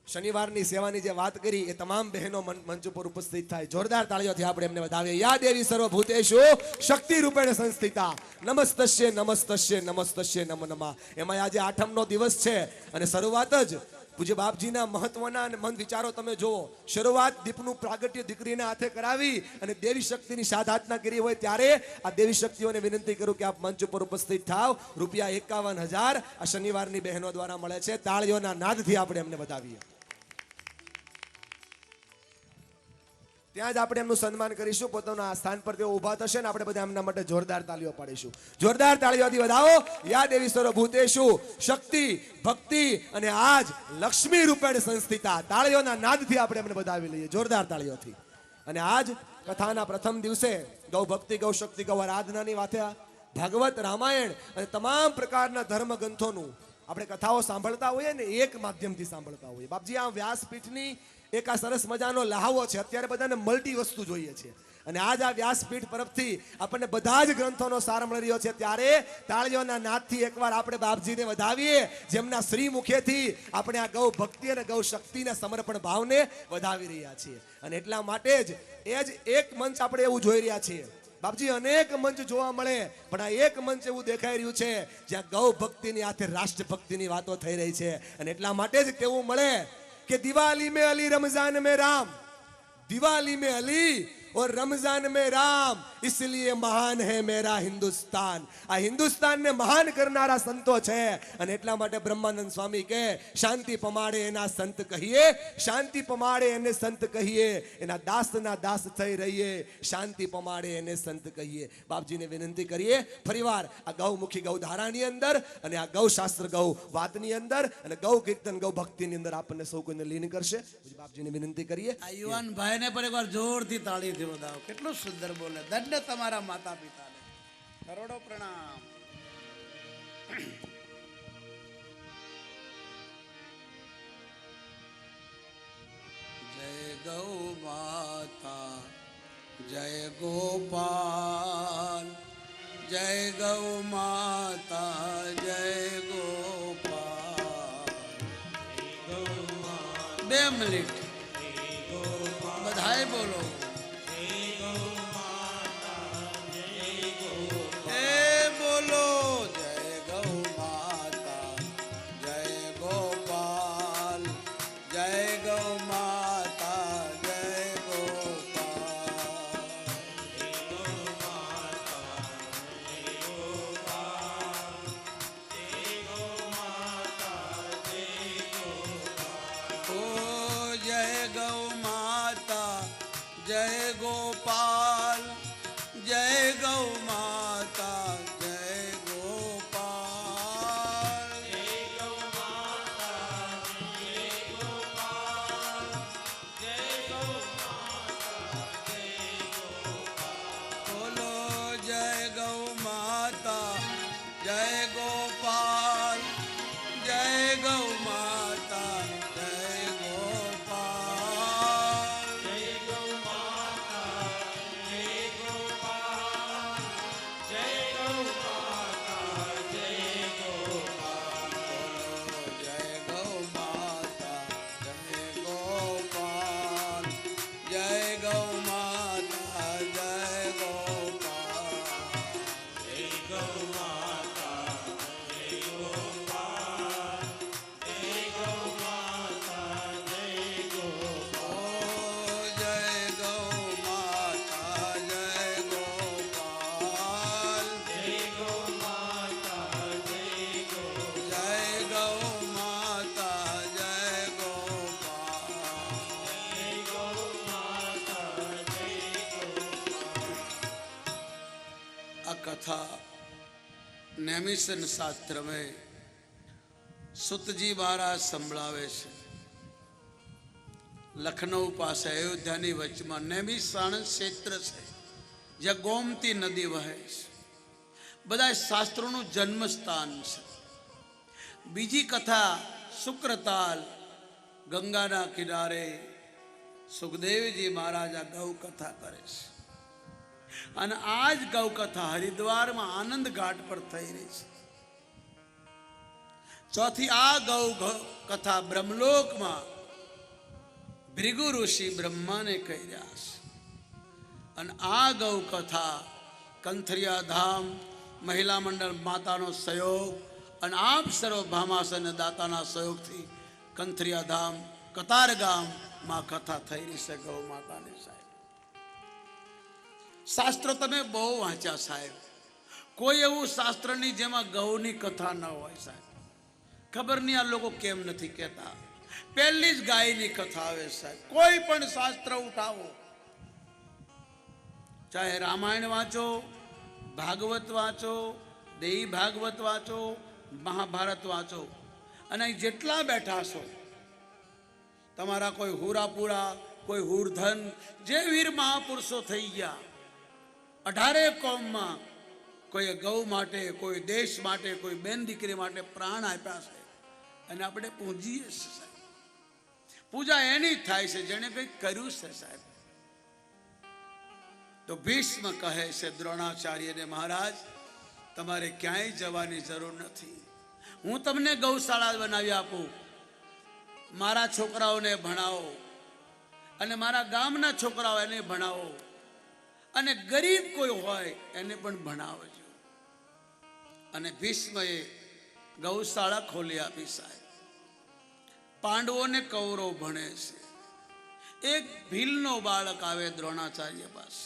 શનિવારની સેવાની જે વાત કરી એ તમામ બહેનો મંચ ઉપર ઉપસ્થિત થાય. જોરદાર તાળીઓથી આપણે એમને વધાવીએ. યા દેવી સર્વભૂતેષુ શક્તિ રૂપેણ સંસ્થિતા નમસ્તસ્ય નમસ્તસ્ય નમસ્તસ્ય નમો નમઃ. એમાં આજે આઠમનો દિવસ છે અને શરૂઆત જ પૂજ્ય બાપજીના મહત્વના અને મન વિચારો તમે જુઓ. શરૂઆત દીપનું પ્રાગટ્ય દીકરીના હાથે કરાવી અને દેવી શક્તિની સાધના કરી હોય ત્યારે આ દેવી શક્તિઓને વિનંતી કરું કે આપ મંચ ઉપર ઉપસ્થિત થાવ. રૂપિયા 51,000 આ શનિવારની બહેનો દ્વારા મળે છે. તાળીઓના નાદથી આપણે એમને વધાવીએ. ત્યાં જ આપણે એમનું સન્માન કરીશું. પોતાના સ્થાન પર તેઓ ઊભા થશે ને આપણે બધા એમના માટે જોરદાર તાળીઓ પાડીશું. જોરદાર તાળીઓથી વધાવો. યા દેવી સર્વભૂતેષુ શક્તિ ભક્તિ અને આજ લક્ષ્મી રૂપેણ સંસ્થિતા. તાળીઓના નાદથી આપણે એમને વધાવી લઈએ. જોરદાર તાળીઓથી. અને આજ કથાના પ્રથમ દિવસે ગૌ ભક્તિ ગૌ શક્તિ ગૌ આરાધનાની વાતે ભાગવત રામાયણ અને તમામ પ્રકારના ધર્મ ગ્રંથોનું આપણે કથાઓ સાંભળતા હોઈએ ને એક માધ્યમથી સાંભળતા હોઈએ. બાપજી આ વ્યાસપીઠની એક આ સરસ મજાનો લહાવો છે. અત્યારે બધાને મલ્ટી વસ્તુ જોઈએ છે અને આજ આ વ્યાસપીઠ તરફથી આપણને બધા જ ગ્રંથોનો સાર મળી રહ્યો છે. ત્યારે તાળીઓના નાદથી એકવાર આપણે બાપજીને વધાવીએ, જેમના શ્રી મુખેથી આપણે આ ગૌ ભક્તિ અને ગૌ શક્તિના સમર્પણ ભાવને વધાવી રહ્યા છીએ. અને એટલા માટે જ એ જ એક મંચ આપણે એવું જોઈ રહ્યા છીએ. બાપજી અનેક મંચ જોવા મળે, પણ આ એક મંચ એવું દેખાઈ રહ્યું છે જ્યાં ગૌ ભક્તિની હાથે રાષ્ટ્ર ભક્તિની વાતો થઈ રહી છે. અને એટલા માટે જ કેવું મળે કે દિવાળી में अली रमजान में राम, दिवाली में अली और रमजान में राम, इसलिए महान है मेरा हिंदुस्तान. આ હિન્દુસ્તાનને મહાન કરનારા સંતો છે. અને એટલા માટે બ્રહ્માનંદ સ્વામી કહે શાંતિ પમાડે એના સંત કહીએ, શાંતિ પમાડે એને સંત કહીએ, એના દાસના દાસ થઈ રહીએ, શાંતિ પમાડે એને સંત કહીએ. બાપજીને વિનંતી કરીએ ફરીવાર આ ગૌમુખી ગૌધારાની અંદર અને આ ગૌશાસ્ત્ર ગૌ વાતની અંદર અને ગૌ કીર્તન ગૌ ભક્તિની અંદર આપણને સૌ કોઈને લીન કરશે. બાપજીને વિનંતી કરીએ. આ યુવાન ભાઈને પણ એકવાર જોરથી તાળીથી વધાવો. કેટલું સુંદર બોલે. દંડ તમારા માતા પિતાને, કરોડો પ્રણામ. જય ગૌ માતા, જય ગોપાલ, જય ગૌ માતા, જય ગોપાલ. 2 મિનિટ બધાએ બોલો. બોલો જય ગૌ માતા, જય ગોપાલ, જય ગૌ માતા, જય ગોપાલ. ઓ જય ગૌ માતા, જય ગોપાલ, જય ગૌ માતા, જય ગોપાલ. બોલો જય ગૌ માતા, જય ગોપાલ, જય ગૌ માતા, જય ગોપાલ. कथा नेमिसन शास्त्र में सुतजी महाराज संभळावे छे. लखनऊ पास अयोध्या ની વચમાં નેમિષાણ ક્ષેત્ર છે જ્યાં ગોમતી નદી વહે છે. બધા શાસ્ત્રોનું જન્મ સ્થાન છે. બીજી કથા શુક્રતાલ ગંગાના કિનારે સુખદેવજી મહારાજ આ ગૌ કથા કરે છે. અને આજ ગૌ કથા હરિદ્વારમાં આનંદ ઘાટ પર થઈ રહી છે. ચોથી આ ગૌ કથા બ્રહ્મલોકમાં ભૃગુ ઋષિ બ્રહ્માને કહી રહ્યા છે. અને આ ગૌ કથા કંથરિયા ધામ મહિલા મંડળ માતાનો સહયોગ અને આપ સર્વ ભામાસન દાતાના સહયોગથી કંથરિયા ધામ કતાર ગામમાં કથા થઈ રહી છે ગૌ માતાની. સાહેબ શાસ્ત્ર તમે બહુ વાંચ્યા સાહેબ. કોઈ એવું શાસ્ત્રની જેમાં ગૌની કથા ન હોય સાહેબ. ખબર નહીં આ લોકો કેમ નથી કહેતા. પહેલી જ ગાયની કથા આવે સાહેબ. કોઈ પણ શાસ્ત્ર ઉઠાવો, ચાહે રામાયણ વાંચો, ભાગવત વાંચો, દેવી ભાગવત વાંચો, મહાભારત વાંચો, અને જેટલા બેઠા છો તમારા કોઈ હુરાપુરા, કોઈ હુરધન, જે વીર મહાપુરુષો થઈ ગયા 18 કોમમાં, કોઈ ગૌ માટે, કોઈ દેશ માટે, કોઈ બેન દીકરી માટે પ્રાણ આપ્યા છે. અને આપણે પૂજીએ છીએ સાહેબ. પૂજા એની થાય છે જેણે કંઈક કર્યું છે સાહેબ. તો ભીષ્મ કહે છે દ્રોણાચાર્યને, મહારાજ તમારે ક્યાંય જવાની જરૂર નથી. હું તમને ગૌશાળા બનાવી આપું, મારા છોકરાઓને ભણાવો અને મારા ગામના છોકરાઓ એને ભણાવો અને ગરીબ કોઈ હોય એને પણ ભણાવજો. અને ભીષ્મએ ગૌશાળા ખોલી આપી સાહેબ. પાંડવોને કૌરવ ભણે છે. એક ભીલનો બાળક આવે દ્રોણાચાર્ય પાસે,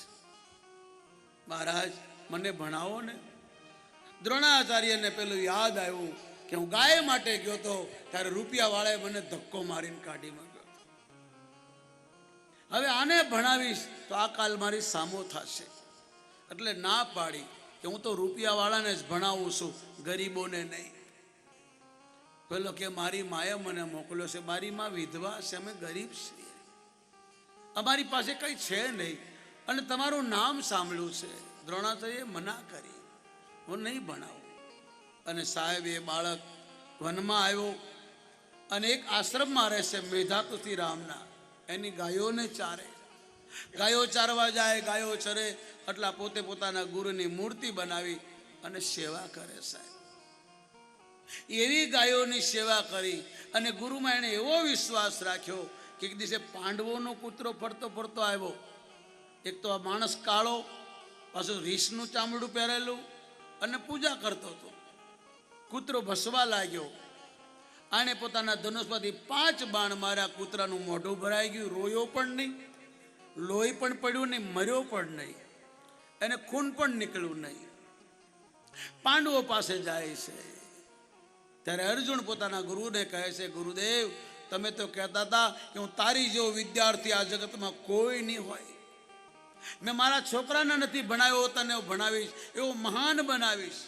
મહારાજ મને ભણાવો ને. દ્રોણાચાર્યને પેલું યાદ આવ્યું કે હું ગાય માટે ગયો તો ત્યારે રૂપિયા વાળાએ મને ધક્કો મારીને કાઢી માંગ્યો. હવે આને ભણાવીશ તો આ કાલ મારી સામો થશે, એટલે ના પાડી કે હું તો રૂપિયા વાળાને જ ભણાવું છું, ગરીબોને નહીં. પેલો કે મારી માએ મને મોકલ્યો છે, મારી માં વિધવા છે, અમે ગરીબ છીએ, અમારી પાસે કંઈ છે નહીં, અને તમારું નામ સાંભળ્યું છે. દ્રોણાચાર્યએ મના કરી, હું નહીં ભણાવું. અને સાહેબ એ બાળક વનમાં આવ્યો અને એક આશ્રમમાં રહેશે મેધાતુથી રામના, એની ગાયોને ચારે. ગાયો ચારવા જાય, ગાયો ચરે એટલા પોતે પોતાના ગુરુની મૂર્તિ બનાવી અને સેવા કરે સાહેબ. એવી ગાયોની સેવા કરી અને ગુરુમાં એને એવો વિશ્વાસ રાખ્યો કે એક દિવસે પાંડવોનો કૂતરો ફરતો ફરતો આવ્યો. એક તો આ માણસ કાળો, પાછું રીસનું ચામડું પહેરેલું અને પૂજા કરતો હતો. કૂતરો ભસવા લાગ્યો. આને પોતાના ધનુષમાંથી 5 બાણ માર્યા. કૂતરાનું મોઢું ભરાઈ ગયું, રોયો પણ નહીં, લોહી પણ પડ્યું નહીં, મર્યો પણ નહીં, એને ખૂન પણ નીકળ્યું નહીં. પાંડવો પાસે જાય છે ત્યારે અર્જુન પોતાના ગુરુને કહે છે, ગુરુદેવ તમે તો કહેતા હતા કે હું તારી જેવો વિદ્યાર્થી આ જગતમાં કોઈ નહીં હોય. મેં મારા છોકરાને નથી ભણાવ્યો, તને ભણાવીશ, એવો મહાન બનાવીશ.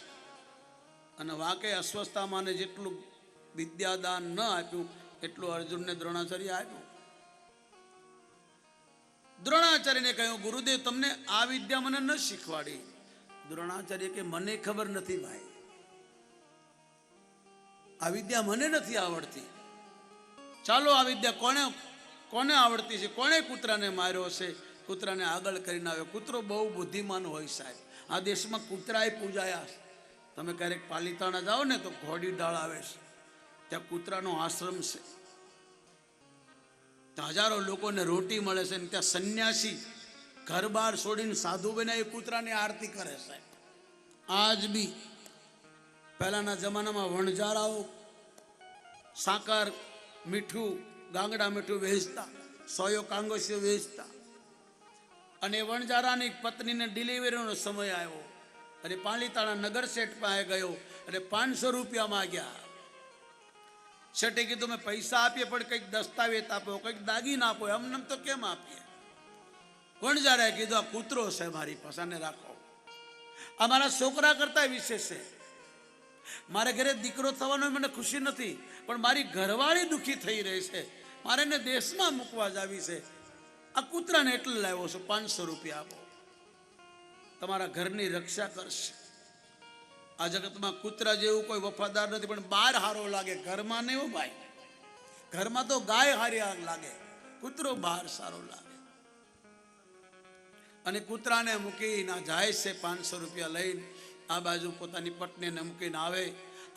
અને વાકે અસ્વસ્થતામાં જેટલું વિદ્યાદાન ન આપ્યું એટલું અર્જુનને દ્રોણાચાર્ય આપ્યું. દ્રોણાચાર્યને કહ્યું, ગુરુદેવ તમને આ વિદ્યા મને ન શીખવાડી. દ્રોણાચાર્ય કે મને ખબર નથી ભાઈ, આ વિદ્યા મને નથી આવડતી. ચાલો આ વિદ્યા કોને આવડતી છે, કોણે કૂતરાને માર્યો છે, કૂતરાને આગળ કરીને આવ્યો. કૂતરો બહુ બુદ્ધિમાન હોય સાહેબ. આ દેશમાં કૂતરાએ પૂજાયા. તમે ક્યારેક પાલિતાણા જાઓ ને તો ઘોડી ડાળ આવે છે, ત્યાં કૂતરાનો આશ્રમ છે. ત્યાં હજારો લોકોને રોટી મળે છે. ત્યાં સંન્યાસી ઘર બહાર છોડીને સાધુ બનાવી કૂતરાની આરતી કરે સાહેબ. આજ બી પહેલાના જમાનામાં વણઝારાઓ સાકર મીઠું, ગાંગડા મીઠું વેચતા, 100 કાંગોસીઓ વેચતા. અને વણઝારાની પત્નીને ડિલિવરીનો સમય આવ્યો અને પાલિતાણા નગર શેઠ પાસે ગયો અને 500 રૂપિયા માગ્યા. શેઠે કીધું મેં પૈસા આપીએ પણ કંઈક દસ્તાવેજ આપો, કંઈક દાગીના આપો, એમને તો કેમ આપીએ. વણઝારાએ કીધું આ કૂતરો છે મારી પાસે, આને રાખો. આ મારા છોકરા કરતા વિશેષ છે. મારે ઘરે દીકરો થવાનો મને ખુશી નથી, પણ મારી ઘરવાળી દુઃખી થઈ રહી છે, મારે એને દેશમાં મૂકવા જાવી છે. આ કૂતરાને એટલે લાવ્યો છું, 500 રૂપિયા આપો, તમારા ઘરની રક્ષા કરશે. આ જગતમાં કૂતરા જેવું કોઈ વફાદાર નથી, પણ બહાર હારો લાગે, ઘરમાં નહીં હો ભાઈ. ઘરમાં તો ગાય હારી લાગે, કૂતરો બહાર સારો લાગે. અને કૂતરાને મૂકીને જાય છે 500 રૂપિયા લઈને. આ બાજુ પોતાની પત્નીને મૂકીને આવે.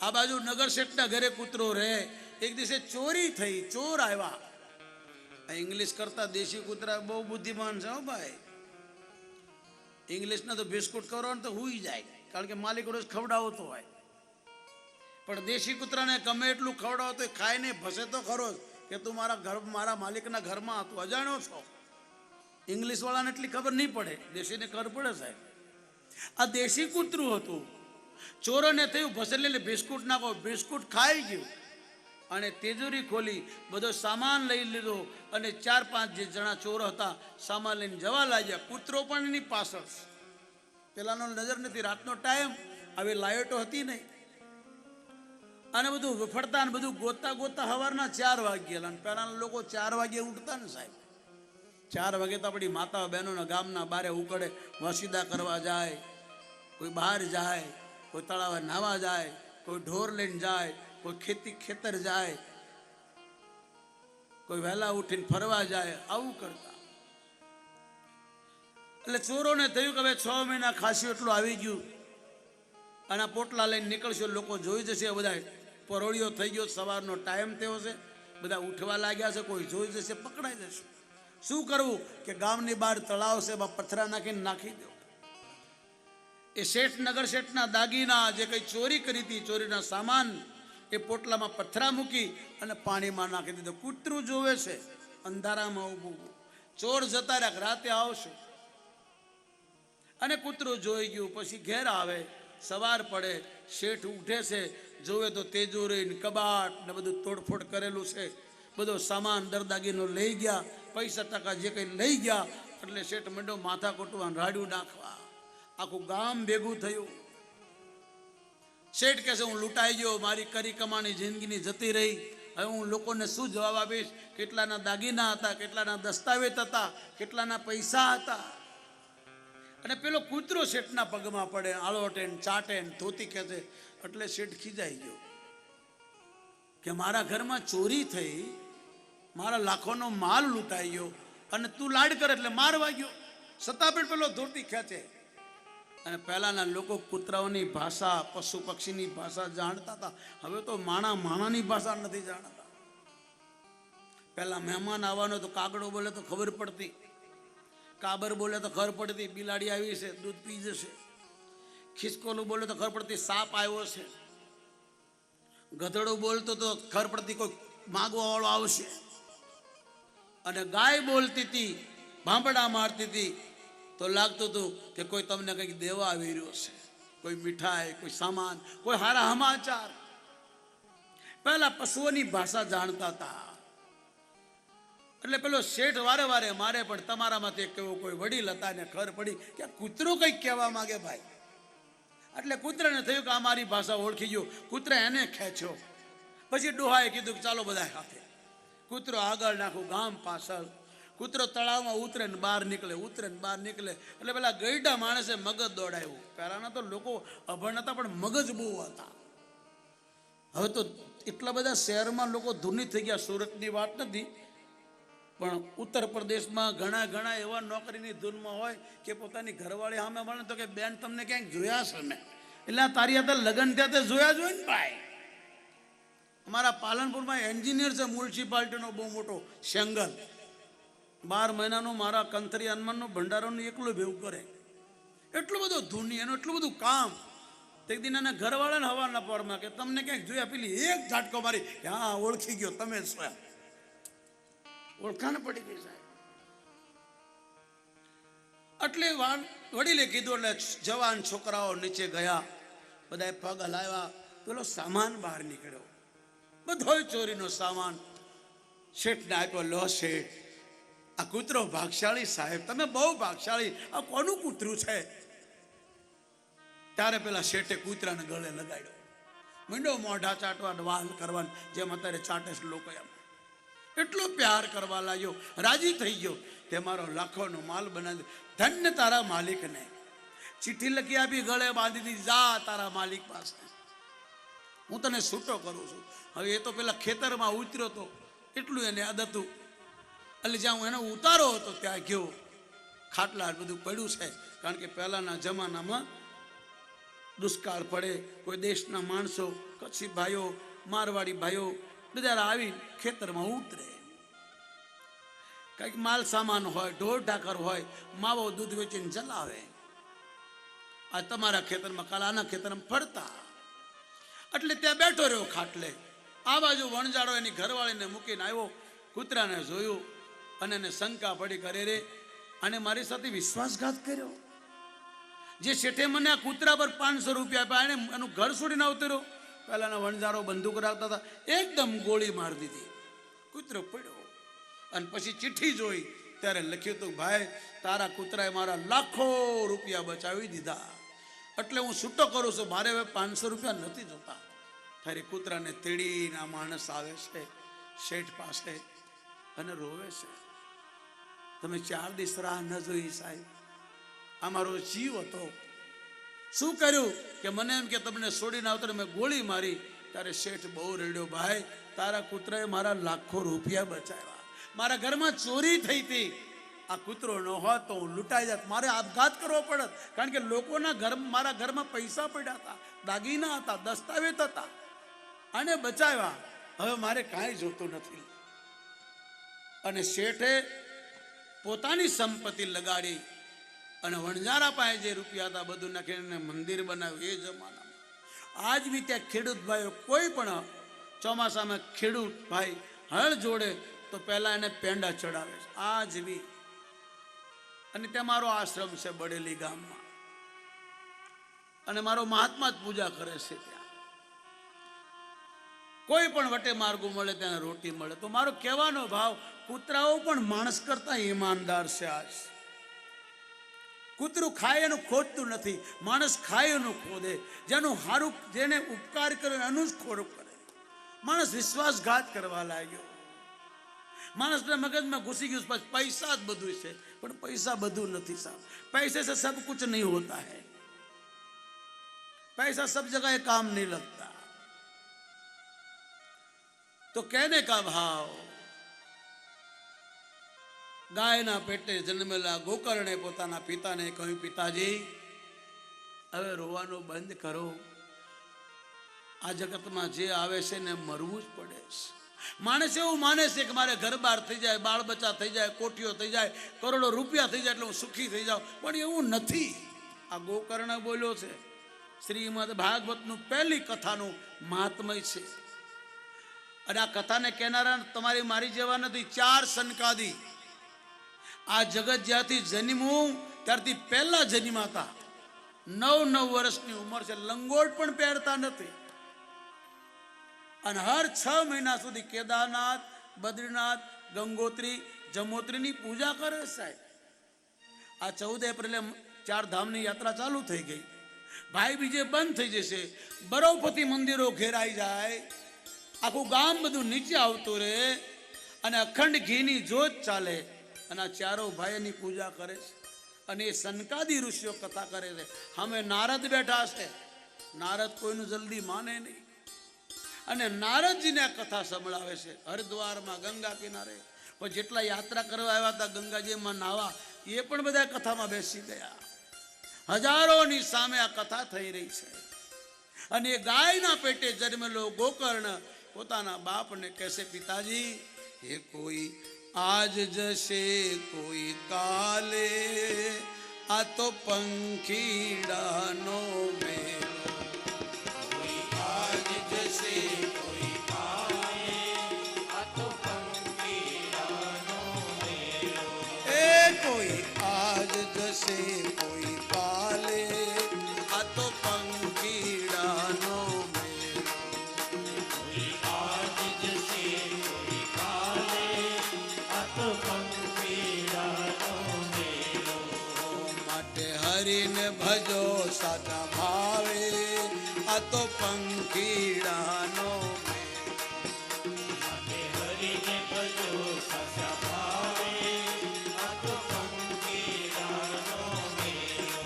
આ બાજુ નગર શેઠના ઘરે કૂતરો રહે. એક દિવસે ચોરી થઈ, ચોર આવ્યા. આ ઇંગ્લિશ કરતા દેશી કૂતરા બહુ બુદ્ધિમાન છે હો ભાઈ. ઇંગ્લિશના તો બિસ્કુટ કરો ને તો હુઈ જાય, કારણ કે માલિક રોજ ખવડાવતો હોય. પણ દેશી કૂતરાને ગમે એટલું ખવડાવો તો ખાઈને ભસે તો ખરો જ કે તું મારા માલિકના ઘરમાં હતું, અજાણ્યો છો. ઇંગ્લિશ વાળાને એટલી ખબર નહીં પડે, દેશીને ખબર પડે સાહેબ. આ દેશી કૂતરું હતું. ચોરોને થયું ભસેલ એટલે બિસ્કુટ નાખો, બિસ્કુટ ખાઈ ગયું અને તિજોરી ખોલી બધો સામાન લઈ લીધો અને 4-5 જે જણા ચોર હતા સામાન લઈને જવા લાગ્યા. કૂતરો પણ એની પાછળ. પેલાનો નજર નથી, રાતનો ટાઈમ, હવે લાઇટો હતી નહીં. અને બધું વિફળતા ને બધું ગોતા સવારના 4 વાગ્યા. અને પહેલાના લોકો 4 વાગે ઉઠતા ને સાહેબ. 4 વાગે તો આપણી માતા બહેનોના ગામના બારે ઉકળે, વસીદા કરવા જાય, કોઈ બહાર જાય, કોઈ તળાવે નાહવા જાય, કોઈ ઢોર લઈને જાય, કોઈ ખેતર જાય, કોઈ વહેલા ઉઠીને ફરવા જાય, આવું કરતા. એટલે ચોરોને થયું કે હવે 6 મહિના ખાસ્યું એટલું આવી ગયું અને પોટલા લઈને નીકળશે, લોકો જોઈ જશે, બધા પરોળિયો થઈ ગયો, સવારનો ટાઈમ થયો છે, બધા ઉઠવા લાગ્યા છે, કોઈ જોઈ જશે, પકડાઈ જશે. શું કરવું કે ગામની બહાર તળાવ છે, એમાં પથરા નાખીને નાખી દો. એ શેઠ નગર શેઠના દાગીના જે કઈ ચોરી કરી હતી, ચોરીના સામાન એ પોટલામાં પથરા મૂકી અને પાણીમાં નાખી દીધો. કૂતરું જોવે છે અંધારામાં ઊભું, ચોર જતા રહ્યા, રાતે આવશે. અને કૂતરું જોઈ ગયું, પછી ઘેર આવે, સવાર પડે, શેઠ ઉઠે છે, જોવે તો તેજોરી કબાટ ને બધું તોડફોડ કરેલું છે, બધો સામાન દરદાગીનો લઈ ગયા, પૈસા ટકા જે કંઈ લઈ ગયા. એટલે શેઠ મંડો માથા કોટવા, રાડ્યું નાખવા, આખું ગામ ભેગું થયું. શેઠ કહે છે હું લૂંટાઈ ગયો, મારી કરી કમાણી જિંદગીની જતી રહી, હવે હું લોકોને શું જવાબ આપીશ? કેટલાના દાગીના હતા, કેટલાના દસ્તાવેજ હતા, કેટલાના પૈસા હતા. અને પેલો કૂતરો શેઠના પગમાં પડે, આળોટે ચાટે ધોતી ખેંચે. એટલે શેઠ ખીજાઈ ગયો કે મારા ઘરમાં ચોરી થઈ, મારા લાખોનો માલ લૂંટાઈ ગયો અને તું લાડ કરે એટલે મારવા ગયો. છતાં પણ પેલો ધોતી ખેંચે. અને પહેલાના લોકો કૂતરાઓની ભાષા, પશુ પક્ષીની ભાષા જાણતા હતા, હવે તો માણાની ભાષા નથી જાણતા. પહેલા મહેમાન આવવાનો તો કાગડો બોલે તો ખબર પડતી, કાબર બોલે તો ખબર પડતી બિલાડી આવી છે, દૂધ પી જશે. ખિસકોલું બોલે તો ખબર પડતી સાપ આવ્યો છે. ગધેડું બોલતો તો ખબર પડતી કોઈ માગવા વાળો આવશે. અને ગાય બોલતી હતી, ભાંભડા મારતી હતી તો લાગતું હતું કે કોઈ તમને કંઈક દેવા આવી રહ્યો છે, કોઈ મીઠાઈ, કોઈ સામાન, કોઈ સારા સમાચાર. પહેલા પશુઓની ભાષા જાણતા હતા. એટલે પેલો શેઠ વારે વારે મારે પણ તમારામાંથી કેવો કોઈ વડીલ હતા ને ખબર પડી કે કૂતરો કંઈક કહેવા માંગે ભાઈ. એટલે કૂતરાને થયું કે આ મારી ભાષા ઓળખી ગયો, કૂતરા એને ખેંચ્યો. પછી ડોહાએ કીધું કે ચાલો બધા સાથે. કૂતરો આગળ નાખું, ગામ પાછળ. કૂતરો તળાવમાં ઉતરે ને બહાર નીકળે, ઉતરે ને બહાર નીકળે. એટલે પેલા ગઈડા માણસે મગજ દોડાવ્યું. પહેલાના તો લોકો અભણ હતા પણ મગજ બહુ હતા. હવે તો એટલા બધા શહેરમાં લોકો ધૂની થઈ ગયા. સુરતની વાત નથી, પણ ઉત્તર પ્રદેશમાં ઘણા એવા નોકરીની ધૂનમાં હોય કે પોતાની ઘરવાળી સામે મળે તો કે બેન તમને ક્યાંક જોયા છે મેં. એટલે તારી હાથે લગ્ન થયા તે જોયા જોઈએ ને ભાઈ. અમારા પાલનપુરમાં એન્જિનિયર છે મ્યુનિસિપાલિટીનો બહુ મોટો સેંગલ. 12 મહિનાનું મારા કંથરી હનુમાનનું ભંડારાનું એકલું ભેગું કરે. એટલું બધું ધૂની, એનું એટલું બધું કામ. તે દિન એના ઘરવાળાને હવાના પરમાં કે તમને ક્યાંક જોયા, પેલી એક ઝાટકો મારી, હા ઓળખી ગયો, તમે છો. ઓળખાણ પડી ગઈ સાહેબ. એટલે વડીલે કીધું એટલે જવાન છોકરાઓ નીચે ગયા, બધાએ પગ હલાવ્યા. પેલો સામાન બહાર નીકળ્યો, બધો ચોરીનો સામાન શેઠને આપ્યો. લો શેઠ, આ કૂતરો ભાગશાળી સાહેબ, તમે બહુ ભાગશાળી, આ કોનું કૂતરું છે? ત્યારે પેલા શેઠે કૂતરાને ગળે લગાડ્યો, મીંડો મોઢા ચાટવા, વાલ કરવાનું, જેમ અત્યારે ચાટે છે લોકો એમ. એટલો પ્યાર કરવા લાગ્યો, રાજી થઈ ગયો. તે મારો લાખોનો માલ બનાવી, ધન્ય તારા માલિકને. ચિઠ્ઠી લખી આપી, ગળે બાંધી દીધી, જા તારા માલિક પાસે, હું તને છૂટો કરું છું. હવે એ તો પેલા ખેતરમાં ઉતર્યો તો એટલું એને યાદ હતું. એટલે જ્યાં હું એને ઉતારો હતો ત્યાં ગયો. ખાટલા બધું પડ્યું છે, કારણ કે પહેલાના જમાનામાં દુષ્કાળ પડે, કોઈ દેશના માણસો, કચ્છી ભાઈઓ, મારવાડી ભાઈઓ બધા આવી ખેતરમાં ઉતરે. કંઈક માલ સામાન હોય, ઢોર ઢાકર હોય, માવો દૂધ વેચીને ચલાવે. આ તમારા ખેતરમાં, કાલાના ખેતરમાં ફરતા. એટલે ત્યાં બેઠો રહ્યો ખાટલે. આ બાજુ વણજાડો એની ઘરવાળીને મૂકીને આવ્યો. કૂતરાને જોયું અને એને શંકા પડી, કરે રે અને મારી સાથે વિશ્વાસઘાત કર્યો. જે શેઠે મને આ કૂતરા પર 500 રૂપિયા આપ્યા, એને એનું ઘર છોડીને આવતો રહ્યો. પહેલાના વણજારો બંદૂક રાખતા હતા, એકદમ ગોળી મારી દીધી, કૂતરો પડ્યો. અને પછી ચિઠ્ઠી જોઈ ત્યારે લખ્યું હતું, ભાઈ તારા કૂતરાએ મારા લાખો રૂપિયા બચાવી દીધા, એટલે હું છૂટો કરું છું, મારે હવે 500 રૂપિયા નથી જોતા. તારી કૂતરાને તેડીને આ માણસ આવે છે શેઠ પાસે અને રોવે છે, તમે 4 દિવસ રાહ ન જોઈ સાહેબ, આ મારો જીવ હતો. શું કર્યું કે મને એમ કે તમને છોડીને આવતો મેં ગોળી મારી, ત્યારે શેઠ બહુ રડ્યો, ભાઈ તારા કૂતરાએ મારા લાખો રૂપિયા બચાવ્યા, મારા ઘરમાં ચોરી થઈ હતી, આ કૂતરો ન હોત તો હું લૂંટાઈ જાત, મારે આપઘાત કરવો પડત, કારણ કે લોકોના ઘર મારા ઘરમાં પૈસા પડ્યા હતા, દાગીના હતા, દસ્તાવેજ હતા, અને બચાવ્યા, હવે મારે કાંઈ જોતું નથી. અને શેઠે પોતાની સંપત્તિ લગાડી અને વણજારા પાસે જે રૂપિયા હતા બધું નાખીને મંદિર બનાવ્યું. એ જમાનામાં આજ બી ત્યાં ખેડૂત ભાઈઓ કોઈ પણ ચોમાસામાં ખેડૂત ભાઈ હળ જોડે તો પહેલા એને પેંડા ચડાવે છે, આજ બી. અને ત્યાં મારો આશ્રમ છે બડેલી ગામમાં, અને મારો મહાત્મા જ પૂજા કરે છે. ત્યાં કોઈ પણ વટે માર્ગું મળે ત્યાં રોટી મળે. તો મારો કહેવાનો ભાવ, કૂતરાઓ પણ માણસ કરતા ઈમાનદાર છે. આજ કૂતરું ખાય એનું ખોદતું નથી, માણસ ખાય એનું ખોદે. જેનું સારું, જેને ઉપકાર કરે એનું જ ખોરું કરે. માણસ વિશ્વાસઘાત કરવા લાગ્યો, માણસના મગજમાં ઘૂસી ગયું પછી પૈસા જ બધું છે, પણ પૈસા બધું નથી સાહેબ. पैसे से सब कुछ नहीं होता है, पैसा सब जगह काम नहीं लगता. तो कहने का भाव, ગાયના પેટે જન્મેલા ગોકર્ણે પોતાના પિતાને કહ્યું, પિતાજી હવે રોવાનું બંધ કરો, આ જગતમાં જે આવે છે ને મરવું જ પડે છે. માણસ એવું માને છે કે મારે ઘર બાર થઈ જાય, બાળ બચ્ચા થઈ જાય, કોઠીઓ થઈ જાય, કરોડો રૂપિયા થઈ જાય એટલે હું સુખી થઈ જાઉં, પણ એવું નથી. આ ગોકર્ણ બોલ્યો છે. શ્રીમદ ભાગવતનું પહેલી કથાનું મહાત્મય છે. અને આ કથાને કહેનારા તમારી મારી જેવા નથી, 4 સનકાદી. આ જગત જ્યાંથી જન્મ્યું ત્યારથી પહેલા જન્મ્યા હતા. 9 વર્ષની ઉંમર છે, લંગોટ પણ પહેરતા નથી. અને હર 6 મહિના સુધી કેદારનાથ, બદ્રીનાથ, ગંગોત્રી, જમોત્રીની પૂજા કરે સાહેબ. આ 14 એપ્રિલે 4 ધામની યાત્રા ચાલુ થઈ ગઈ. ભાઈ બીજે બંધ થઈ જશે, બરોપતિ મંદિરો ઘેરાઈ જાય, આખું ગામ બધું નીચે આવતું રહે, અને અખંડ ઘીની જોત ચાલે, અને આ 4 ભાઈની પૂજા કરે છે. અને એ સનકાદી ઋષિઓ કથા કરે છે. અમે નારદ બેઠા છે, નારદ કોઈનું જલ્દી માને નહીં, અને નારદજીને આ કથા સંભળાવે છે. હરિદ્વારમાં ગંગા કિનારે જેટલા યાત્રા કરવા આવ્યા હતા ગંગાજીમાં નાવા, એ પણ બધા કથામાં બેસી ગયા. હજારોની સામે આ કથા થઈ રહી છે. અને એ ગાયના પેટે જન્મેલો ગોકર્ણ પોતાના બાપને કહેશે, પિતાજી એ કોઈ આજ જશે કોઈ કાલે, આ તો પંખીડાનો મેળો. કોઈ આજ જશે કોઈ કાલે, આ તો પંખીડાનો મેળો. એ કોઈ આજ જશે કોઈ કાલે, આ તો પંખીડાનો મેળો. કોઈ આજ જશે કોઈ કાલે, આ તો પંખીડાનો મેળો. માટે હરિને ભજો સાચા ભાવે, આ તો પંખીડાનો મેળો. માટે હરિને ભજો સાચા ભાવે, આ તો પંખીડાનો મેળો.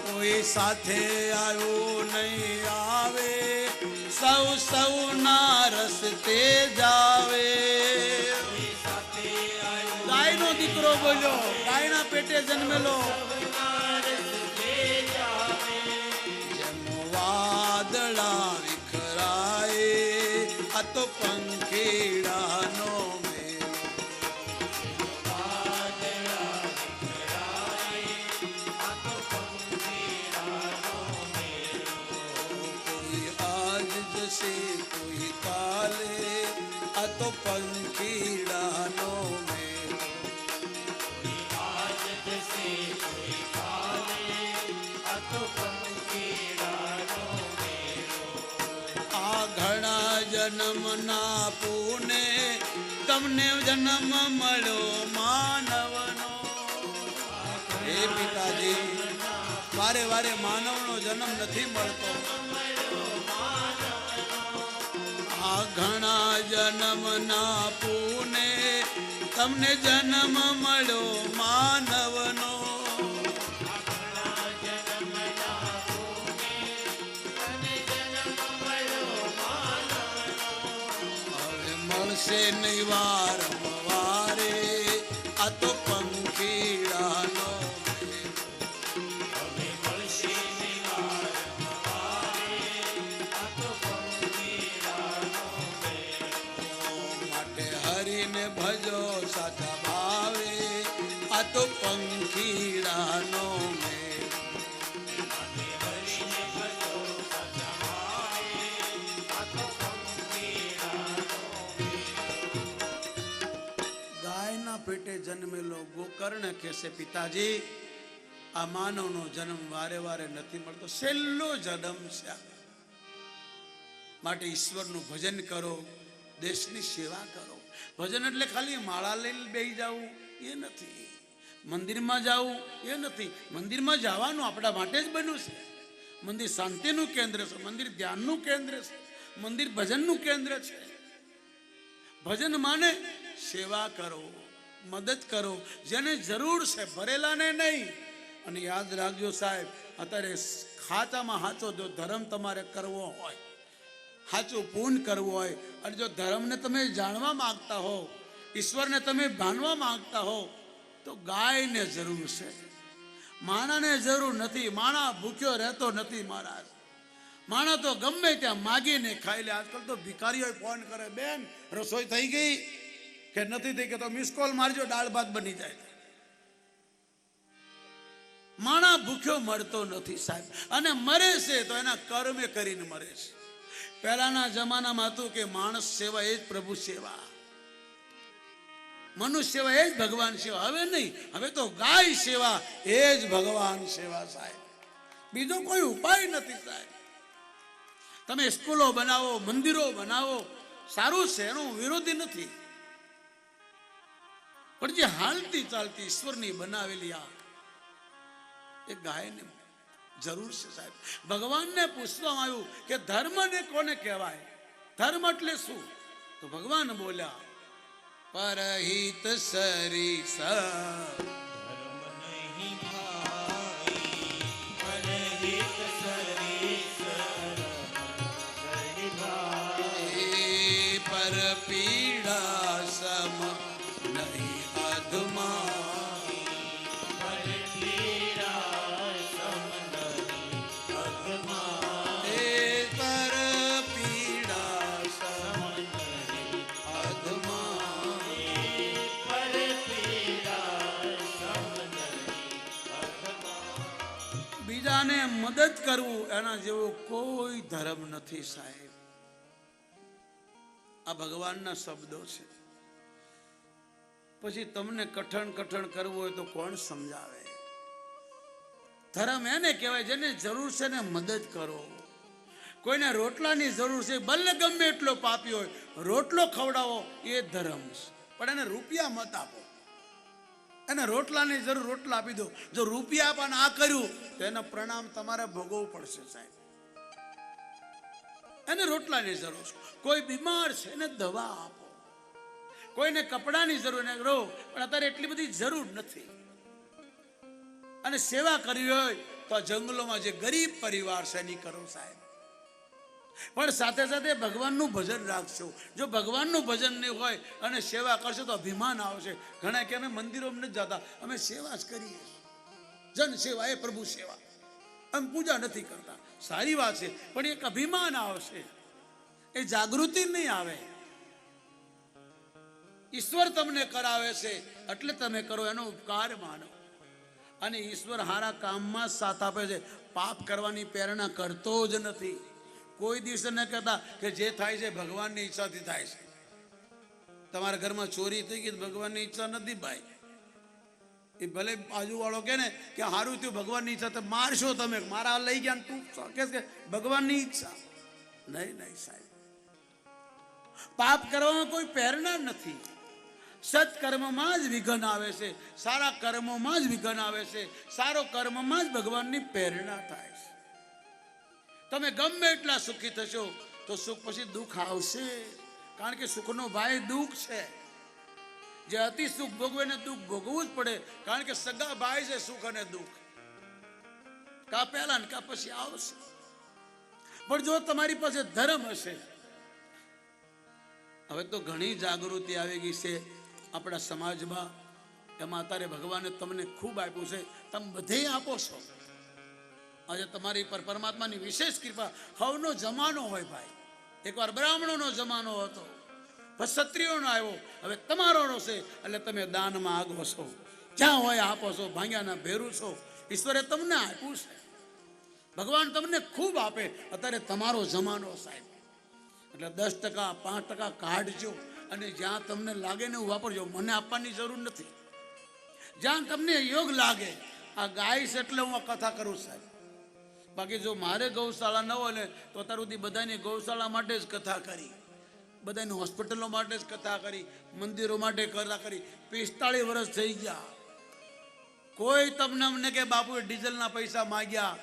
કોઈ સાથે આવ્યું નહીં આવે, સૌ સૌના રસ્તે જાવે. ગાયનો દીકરો બોલ્યો, ગાયના પેટે જન્મેલો, જેમ વાદળા વિખરાય, આ તો પંખીડાનો મેળો. વાદળા વિખરાય, આ તો પંખીડાનો મેળો. કોઈ આજ જશે કોઈ કાલે, આ તો પંખીડાનો મેળો. કોઈ આજ જશે કોઈ કાલે, આ તો પંખીડાનો મેળો. આ ઘણા જન્મના પુણે તમને જન્મ મળ્યો માનવનો. હે પિતાજી, વારે વારે માનવનો જન્મ નથી મળતો. આ ઘણા જન્મના પુણે તમને જન્મ મળ્યો માનવનો. પંખીડાનો મેળ. ગાયના પેટે જન્મેલો ગોકર્ણ કહેશે, પિતાજી આ માનવનો જન્મ વારે વારે નથી મળતો, છેલ્લો જન્મ છે. માટે ઈશ્વરનું ભજન કરો, દેશની સેવા કરો. ભજન એટલે ખાલી માળા લઈને બેસી જવું એ નથી, મંદિરમાં જવું એ નથી. મંદિરમાં જવાનું આપણા માટે જ બન્યું છે. મંદિર શાંતિનું કેન્દ્ર છે, મંદિર ધ્યાનનું કેન્દ્ર છે, મંદિર ભજનનું કેન્દ્ર છે. ભજન માને સેવા કરો, મદદ કરો, જેને જરૂર છે, ભરેલાને નહીં. અને યાદ રાખજો સાહેબ, અત્યારે ખાચામાં સાચો જો ધર્મ તમારે કરવો હોય, સાચું પૂન કરવું હોય, અને જો ધર્મને તમે જાણવા માંગતા હો, ઈશ્વરને તમે માનવા માંગતા હો, તો ગાયને જરૂર છે, માણાને જરૂર નથી. માણા ભૂખ્યો રહેતો નથી મહારાજ. માણા તો ગમે ત્યાં માગીને ખાઈ લે. આજકાલ તો ભિખારીઓ ફોન કરે, બેન રસોઈ થઈ ગઈ કે નથી થઈ કે તો મિસ કોલ મારજો, દાળ ભાત બની જાય. માણા ભૂખ્યો મરતો નથી સાહેબ, અને મરે છે તો એના કર્મે કરીને મરે છે. પહેલાના જમાનામાં હતું કે માણસ સેવા એ જ પ્રભુ સેવા, મનુષ્ય સેવા એ જ ભગવાન સેવા. હવે નહીં, હવે તો ગાય સેવા એ જ ભગવાન સેવા સાહેબ. બીજો કોઈ ઉપાય નથી સાહેબ. તમે સ્કૂલો બનાવો, મંદિરો બનાવો, સારું છે, એનો વિરોધી નથી. પણ જે હાલતી ચાલતી ઈશ્વરની બનાવેલી આ એ ગાયને જરૂર છે સાહેબ. ભગવાનને પૂછવામાં આવ્યું કે ધર્મને કોને કહેવાય, ધર્મ એટલે શું? તો ભગવાન બોલ્યા, પરહિત સરીસ. પર પીડા સમ નહીં અધમા. બીજાને મદદ કરવું એના જેવો કોઈ ધર્મ નથી સાહેબ. આ ભગવાનના શબ્દો છે. પછી તમને કઠણ કરવું હોય તો કોણ સમજાવે? ધર્મ એને કહેવાય જેને જરૂર છે ને મદદ કરો. કોઈને રોટલાની જરૂર છે, ભલે ગમે એટલો પાપી હોય, રોટલો ખવડાવો એ ધર્મ છે. પણ એને રૂપિયા મત આપો. એને રોટલાની જરૂર, રોટલા આપી દો. જો રૂપિયા આપવાને આ કર્યું તો એના પ્રણામ તમારે ભોગવવું પડશે સાહેબ. એને રોટલાની જરૂર છે. કોઈ બીમાર છે એને દવા આપો. કોઈને કપડાની જરૂર એને રહો, પણ અત્યારે એટલી બધી જરૂર નથી. અને સેવા કરવી હોય તો આ જંગલોમાં જે ગરીબ પરિવાર છે એની કરો સાહેબ. પણ સાથે સાથે ભગવાનનું ભજન રાખશો. જો ભગવાનનું ભજન નહીં હોય અને સેવા કરશો તો અભિમાન આવશે. ઘણા કે અમે મંદિરોમાં નથી જતા, અમે સેવા જ કરીએ. જન સેવા એ પ્રભુ સેવા, અમે પૂજા નથી કરતા. સારી વાત છે, પણ એક અભિમાન આવશે, એ જાગૃતિ નહીં આવે. ઈશ્વર તમને કરાવે છે એટલે તમે કરો, એનો ઉપકાર માનો. અને ઈશ્વર હારા કામમાં સાથ આપે છે. પાપ કરવાની પ્રેરણા કરતો જ નથી. કોઈ દિવસ ન કહેતા કે જે થાય છે ભગવાનની ઈચ્છાથી થાય છે. તમારા ઘરમાં ચોરી થઈ ગઈ, ભગવાનની ઈચ્છા નથી ભાઈ. એ ભલે બાજુવાળો કે ને કે સારું થયું ભગવાનની ઈચ્છા, તો મારશો તમે, મારા લઈ ગયા તું કે ભગવાનની ઈચ્છા નહીં. નહીં સાહેબ, પાપ કરવામાં કોઈ પ્રેરણા નથી. સત્કર્મમાં જ વિઘન આવે છે, સારા કર્મોમાં જ વિઘન આવે છે. સારો કર્મમાં જ ભગવાનની પ્રેરણા થાય છે. તમે ગમે એટલા સુખી થશો તો સુખ પછી દુઃખ આવશે. કારણ કે સુખનો ભાઈ દુઃખ છે. જે અતિ સુખ ભોગવે ને દુઃખ ભોગવવું જ પડે. કારણ કે સગા ભાઈ છે સુખ અને દુઃખ, કા પહેલા ને કા પછી આવશે. પણ જો તમારી પાસે ધર્મ હશે, હવે તો ઘણી જાગૃતિ આવી ગઈ છે આપણા સમાજમાં. એમાં અત્યારે ભગવાને તમને ખૂબ આપ્યું છે, તમે બધે આપો છો. આજે તમારી પર પરમાત્માની વિશેષ કૃપા. હવનો જમાનો હોય ભાઈ. એકવાર બ્રાહ્મણોનો જમાનો હતો, પછી ક્ષત્રિયોનો આવ્યો, હવે તમારો છે. એટલે તમે દાનમાં આગો છો. જ્યાં હોય આપો છો, ભાંગ્યાના ભેરું છો. ઈશ્વરે તમને આપ્યું છે, ભગવાન તમને ખૂબ આપે. અત્યારે તમારો જમાનો સાહેબ, એટલે 10%, 5% કાઢજો અને જ્યાં તમને લાગે ને વાપરજો. મને આપવાની જરૂર નથી, જ્યાં તમને યોગ લાગે. આ ગાય છે એટલે હું આ કથા કરું સાહેબ. બાકી જો મારે ગૌશાળા ન હોય ને તો અત્યાર સુધી બધાની ગૌશાળા માટે જ કથા કરી, બધાની હોસ્પિટલો માટે જ કથા કરી, મંદિરો માટે કથા કરી. 45 વર્ષ થઈ ગયા, કોઈ તમને અમને કે બાપુએ ડીઝલના પૈસા માગ્યા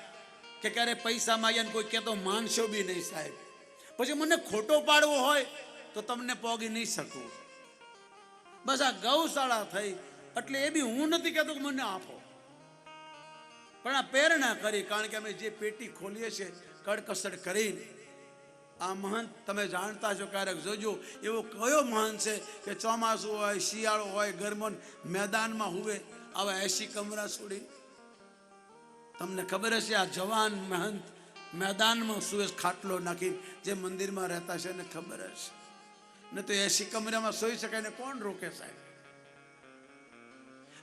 કે ક્યારે પૈસા માગ્યા ને કોઈ કહેતો માનશો બી નહીં સાહેબ. પછી મને ખોટો પાડવો હોય તો તમને પોગી નહીં શકું. બસ આ ગૌશાળા થઈ એટલે એ બી હું નથી કહેતો કે મને આપો, પણ આ પ્રેરણા કરી. કારણ કે અમે જે પેટી ખોલીએ છીએ કડકસર કરીને. આ મહંત તમે જાણતા છો, ક્યારેક જોજો એવો કયો મહંત છે કે ચોમાસું હોય, શિયાળો હોય, ગરમન મેદાનમાં હુવે આવા 80 કમરા છોડી. તમને ખબર હશે આ જવાન મહંત મેદાનમાં સુએ ખાટલો નાખી, જે મંદિરમાં રહેતા છે એને ખબર હશે. ને તો 80 કમરામાં સોઈ શકાય ને કોણ રોકે સાહેબ.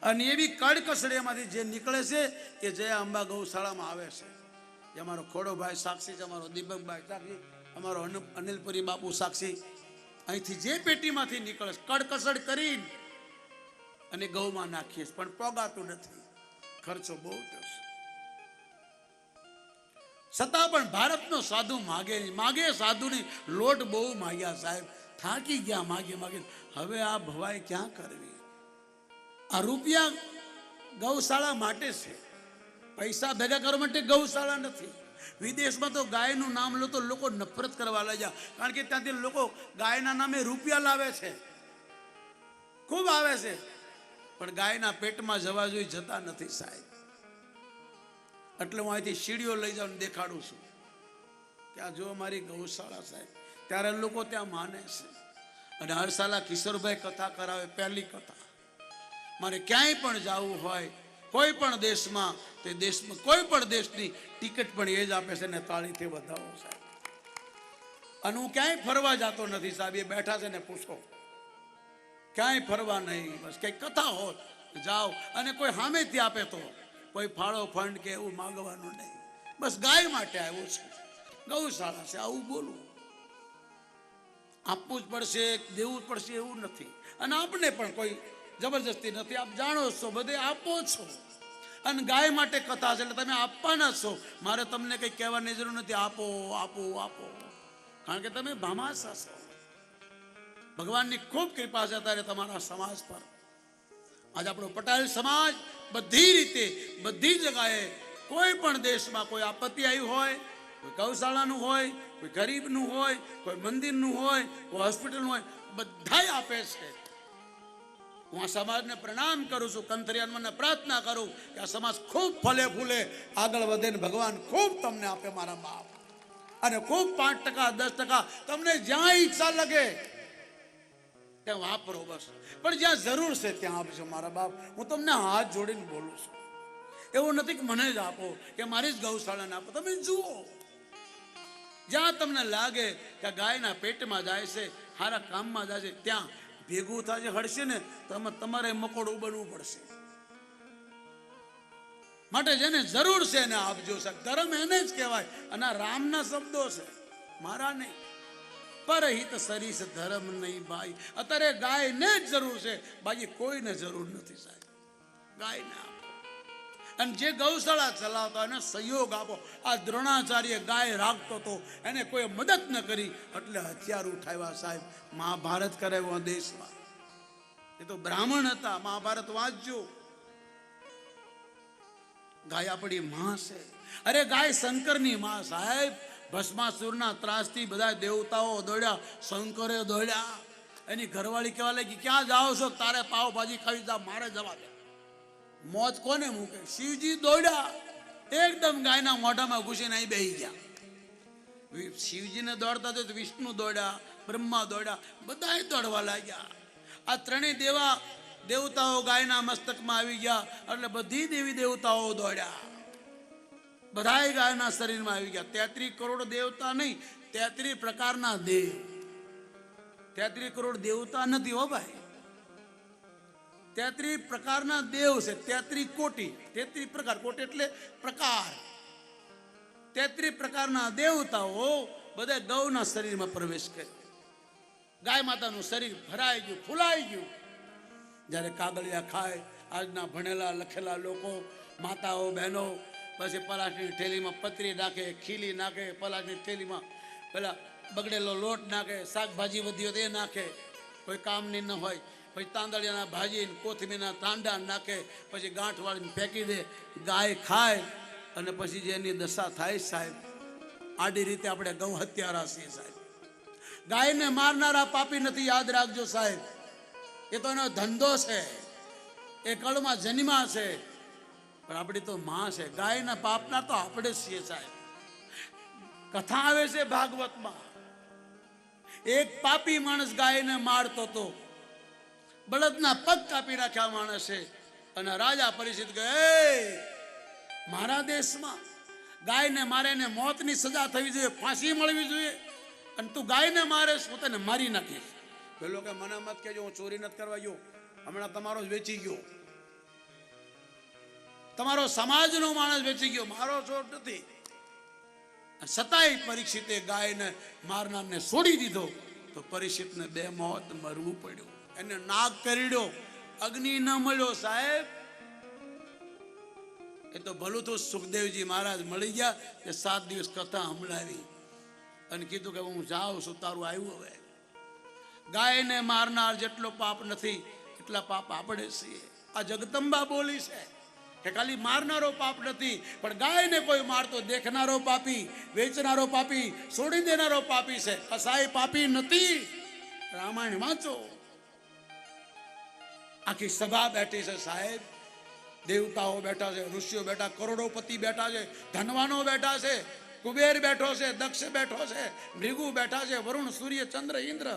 અને એવી કડકસર એમાંથી જે નીકળે છે એ જયા અંબા ગૌશાળામાં આવે છે. જે અમારો ખોડોભાઈ સાક્ષી છે, અમારો દીપકભાઈ સાક્ષી, અમારો અનિલપુરી બાપુ સાક્ષી. અહીંથી જે પેટીમાંથી નીકળે કડકસર કરીને અને ગૌમાં નાખીએ, પણ પોગાતું નથી, ખર્ચો બહુ થશે. છતાં પણ ભારતનો સાધુ માગે નહીં, માગે સાધુની લોટ બહુ માગ્યા સાહેબ, થાકી ગયા માગે માગે. હવે આ ભવાઈ ક્યાં કરવી? આ રૂપિયા ગૌશાળા માટે છે, પૈસા ભેગા કરવા માટે ગૌશાળા નથી. વિદેશમાં તો ગાયનું નામ લો તો લોકો નફરત કરવા લાગ્યા, કારણ કે ત્યાંથી લોકો ગાયના નામે રૂપિયા લાવે છે, ખૂબ આવે છે, પણ ગાયના પેટમાં જવા જોઈ જતા નથી સાહેબ. એટલે હું અહીંથી સીડીઓ લઈ જાઉં દેખાડું છું કે આ જો અમારી ગૌશાળા સાહેબ. ત્યારે લોકો ત્યાં માને છે. અને હર સાલા કિશોરભાઈ કથા કરાવે, પહેલી કથા. મારે ક્યાંય પણ જવું હોય કોઈ પણ દેશમાં, તે દેશમાં કોઈ પણ દેશની ટિકિટ પણ એ જ આપે છે ને તાળીથી વધાવો સાહેબ. અને હું ક્યાંય ફરવા જતો નથી સાહેબ, એ બેઠા છે ને પૂછો, ક્યાંય ફરવા નહીં. બસ કઈ કથા હોત જાઓ, અને કોઈ સામેથી આપે તો કોઈ ફાળો ફંડ કે એવું માંગવાનું નહીં. બસ ગાય માટે આવ્યું છે, ગૌશાળા છે, આવું બોલું. આપવું જ પડશે, દેવું જ પડશે એવું નથી. અને આપણે પણ કોઈ જબરજસ્તી નથી, આપ જાણો છો, બધે આપો છો. અને ગાય માટે કથા છે એટલે તમે આપવાના છો. મારે તમને કંઈ કહેવાની જરૂર નથી, આપો આપો આપો, કારણ કે તમે ભામાશા છો. ભગવાનની ખૂબ કૃપા છે અત્યારે તમારા સમાજ પર. આજે આપણો પટેલ સમાજ બધી રીતે, બધી જગાએ, કોઈ પણ દેશમાં કોઈ આપત્તિ આવી હોય, કોઈ ગૌશાળાનું હોય, કોઈ ગરીબનું હોય, કોઈ મંદિરનું હોય, કોઈ હોસ્પિટલનું હોય, બધાય આપે છે. હું આ સમાજને પ્રણામ કરું છું, કંથરિયાને પ્રાર્થના કરું કે આ સમાજ ખૂબ ફલે ફૂલે, આગળ વધે ને ભગવાન ખૂબ તમને આપે મારા બાપ. અને ખૂબ 5%, 10% તમને જ્યાં ઈચ્છા લગે ત્યાં વાપરો બસ, પણ જ્યાં જરૂર છે ત્યાં આપજો મારા બાપ. હું તમને હાથ જોડીને બોલું છું. એવું નથી કે મને જ આપો કે મારી જ ગૌશાળાને આપો. તમે જુઓ, જ્યાં તમને લાગે કે ગાયના પેટમાં જાય છે, સારા કામમાં જાય છે, ત્યાં ભેગું થાય હળશે ને તો તમારે મકોડું બનવું પડશે. માટે જેને જરૂર છે એને આપજો સાહેબ. ધર્મ એને જ કહેવાય. અને આ રામના શબ્દો છે, મારા નહીં. પરહિત સરીસ ધર્મ નહીં ભાઈ. અત્યારે ગાયને જ જરૂર છે, બાકી કોઈને જરૂર નથી સાહેબ. ગાયને આપો. અને જે ગૌશાળા ચલાવતા એને સહયોગ આપો. આ દ્રોણાચાર્ય ગાય રાખતો હતો, એને કોઈ મદદ ન કરી એટલે હથિયાર ઉઠાવ્યા સાહેબ. મહાભારત કરાવ્યો દેશમાં. એ તો બ્રાહ્મણ હતા. મહાભારત વાંચજો. ગાય આપણી માં છે. અરે ગાય શંકરની માં સાહેબ. ભસ્માસુરના ત્રાસથી બધા દેવતાઓ દોડ્યા, શંકરે દોડ્યા. એની ઘરવાળી કહેવા લાગી, ક્યાં જાઓ છો? તારે પાવભાજી ખાવી જા, મારે જવા દે. મોત કોને મૂકે? શિવજી દોડ્યા, એકદમ ગાયના મોઢામાં ઘૂસીને અહીં બેસી ગયા. શિવજીને દોડતા તો વિષ્ણુ દોડ્યા, બ્રહ્મા દોડ્યા, બધા દોડવા લાગ્યા. આ ત્રણેય દેવતાઓ ગાયના મસ્તકમાં આવી ગયા એટલે બધી દેવી દેવતાઓ દોડ્યા. બધાય ગાયના શરીરમાં આવી ગયા. 33 કરોડ દેવતા નહીં, 33 પ્રકારના દેવ. 33 કરોડ દેવતા નથી હો ભાઈ. 33 પ્રકારના દેવ છે, 33 કોટી, 33 પ્રકાર, કોટી એટલે પ્રકાર. 33 પ્રકારના દેવતાઓ બધા ગૌના શરીરમાં પ્રવેશ કર્યો. ગાય માતાનું શરીર ભરાઈ ગયું, ફૂલાઈ ગયું. જ્યારે કાગળિયા ખાય, આજના ભણેલા લખેલા લોકો, માતાઓ બહેનો, પછી પલાશની થેલીમાં પતરી નાખે, ખીલી નાખે, પલાશની થેલીમાં પેલા બગડેલો લોટ નાખે, શાકભાજી વધ્યો તે નાખે, કોઈ કામની ન હોય, પછી તાંદળિયાના ભાજી કોથમીરના તાંડા નાખે, પછી ગાંઠ વાળીને ફેંકી દે. ગાય ખાય અને પછી જેની દશા થાય સાહેબ, આડી રીતે આપણે ગૌ હત્યારા છીએ સાહેબ. ગાયને મારનારા પાપી નથી, યાદ રાખજો સાહેબ. એ તો એનો ધંધો છે, એ કળમાં જન્મા છે, પણ આપણી તો માં છે. ગાયના પાપના તો આપણે છીએ સાહેબ. કથા આવે છે ભાગવતમાં, એક પાપી માણસ ગાયને મારતો તો, બળદના પગ કાપી નાખ્યા માણસે, અને રાજા પરિચિત ગયે મારા દેશમાં ગાયને મારે ને મોતની સજા થવી જોઈએ, ફાંસી મળવી જોઈએ, અને તું ગાયને મારે હું તને મારી નાખીશ. પેલો કે મને મત કહેજો, હું ચોરી નથી કરવા ગયો, હમણાં તમારો જ વેચી ગયો, તમારો સમાજનો માણસ વેચી ગયો, મારો ચોર નથી. છતાંય પરીક્ષિતે ગાયને મારનારને છોડી દીધો, તો પરીક્ષિતને 2 મોત મરવું પડ્યું. એને નાગ કરડ્યો, અગ્નિ ન મળ્યો સાહેબ. એ તો ભલું તો સુખદેવજી મહારાજ મળી ગયા, કે 7 દિવસ કથા સંભળાવી અને કીધું કે હું જાઉં છું, તારું આવ્યું. હવે ગાયને મારનાર જેટલો પાપ નથી એટલા પાપ આપણે છીએ. આ જગદંબા બોલી છે કે ખાલી મારનારો પાપ નથી, પણ ગાયને કોઈ મારતો દેખનારો પાપી, વેચનારો પાપી, છોડી દેનારો પાપી છે. કસાય પાપી નથી. રામાયણ વાંચો, આખી સભા બેઠી છે સાહેબ. દેવતાઓ બેઠા છે, ઋષિઓ બેઠા, કરોડોપતિ બેઠા છે, ધનવાનો બેઠા છે, કુબેર બેઠો છે, દક્ષ બેઠો છે, ભૃગુ બેઠા છે, વરુણ, સૂર્ય, ચંદ્ર, ઇન્દ્ર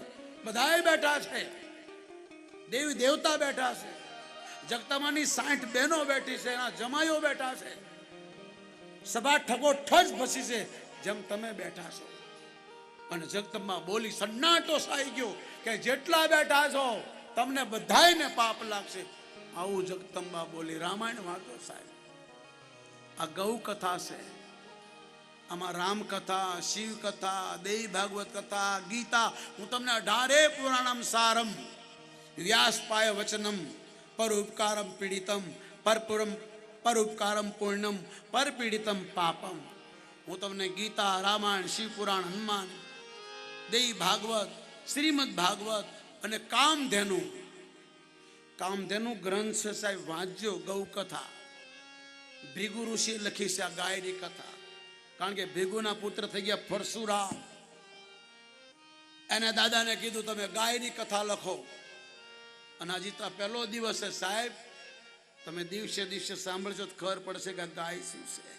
બધાય બેઠા છે, દેવી દેવતા બેઠા છે, જગદંબાની 60 બહેનો બેઠી છે, એના જમાઈઓ બેઠા છે. સભા ઠગોઠજ ભસી છે જેમ તમે બેઠા છો. અને જગદંબા બોલી, સન્નાટો સાઈ ગયો કે જેટલા બેઠા છો તમને બધાયને પાપ લાગશે. આવું જગદંબા બોલી. રામાયણ વાંચો સાહેબ. આ ગૌ કથા છે, આમાં રામ કથા, શિવ કથા, દેવી ભાગવત કથા, ગીતા. હું તમને 18 પુરાણમ સારમ વ્યાસ પાય વચનમ પરોપકારમ પીડિતમ પરોપકારમ પૂર્ણમ પર પીડિતમ પાપમ. હું તમને ગીતા, રામાયણ, શિવ પુરાણ, હનુમાન, દેવી ભાગવત, શ્રીમદ ભાગવત અને કામધેનુ ગ્રંથ છે સાહેબ, વાંચજો. ગૌ કથા ભૃગુ ઋષિ લખી છે આ ગાયની કથા. કારણ કે ભૃગુના પુત્ર થઈ ગયા પરશુરામ. એના દાદાને કીધું તમે ગાયની કથા લખો. અને હજી તો પહેલો દિવસ છે સાહેબ, તમે દિવસે દિવસે સાંભળજો તો ખબર પડશે કે ગાય શું છે.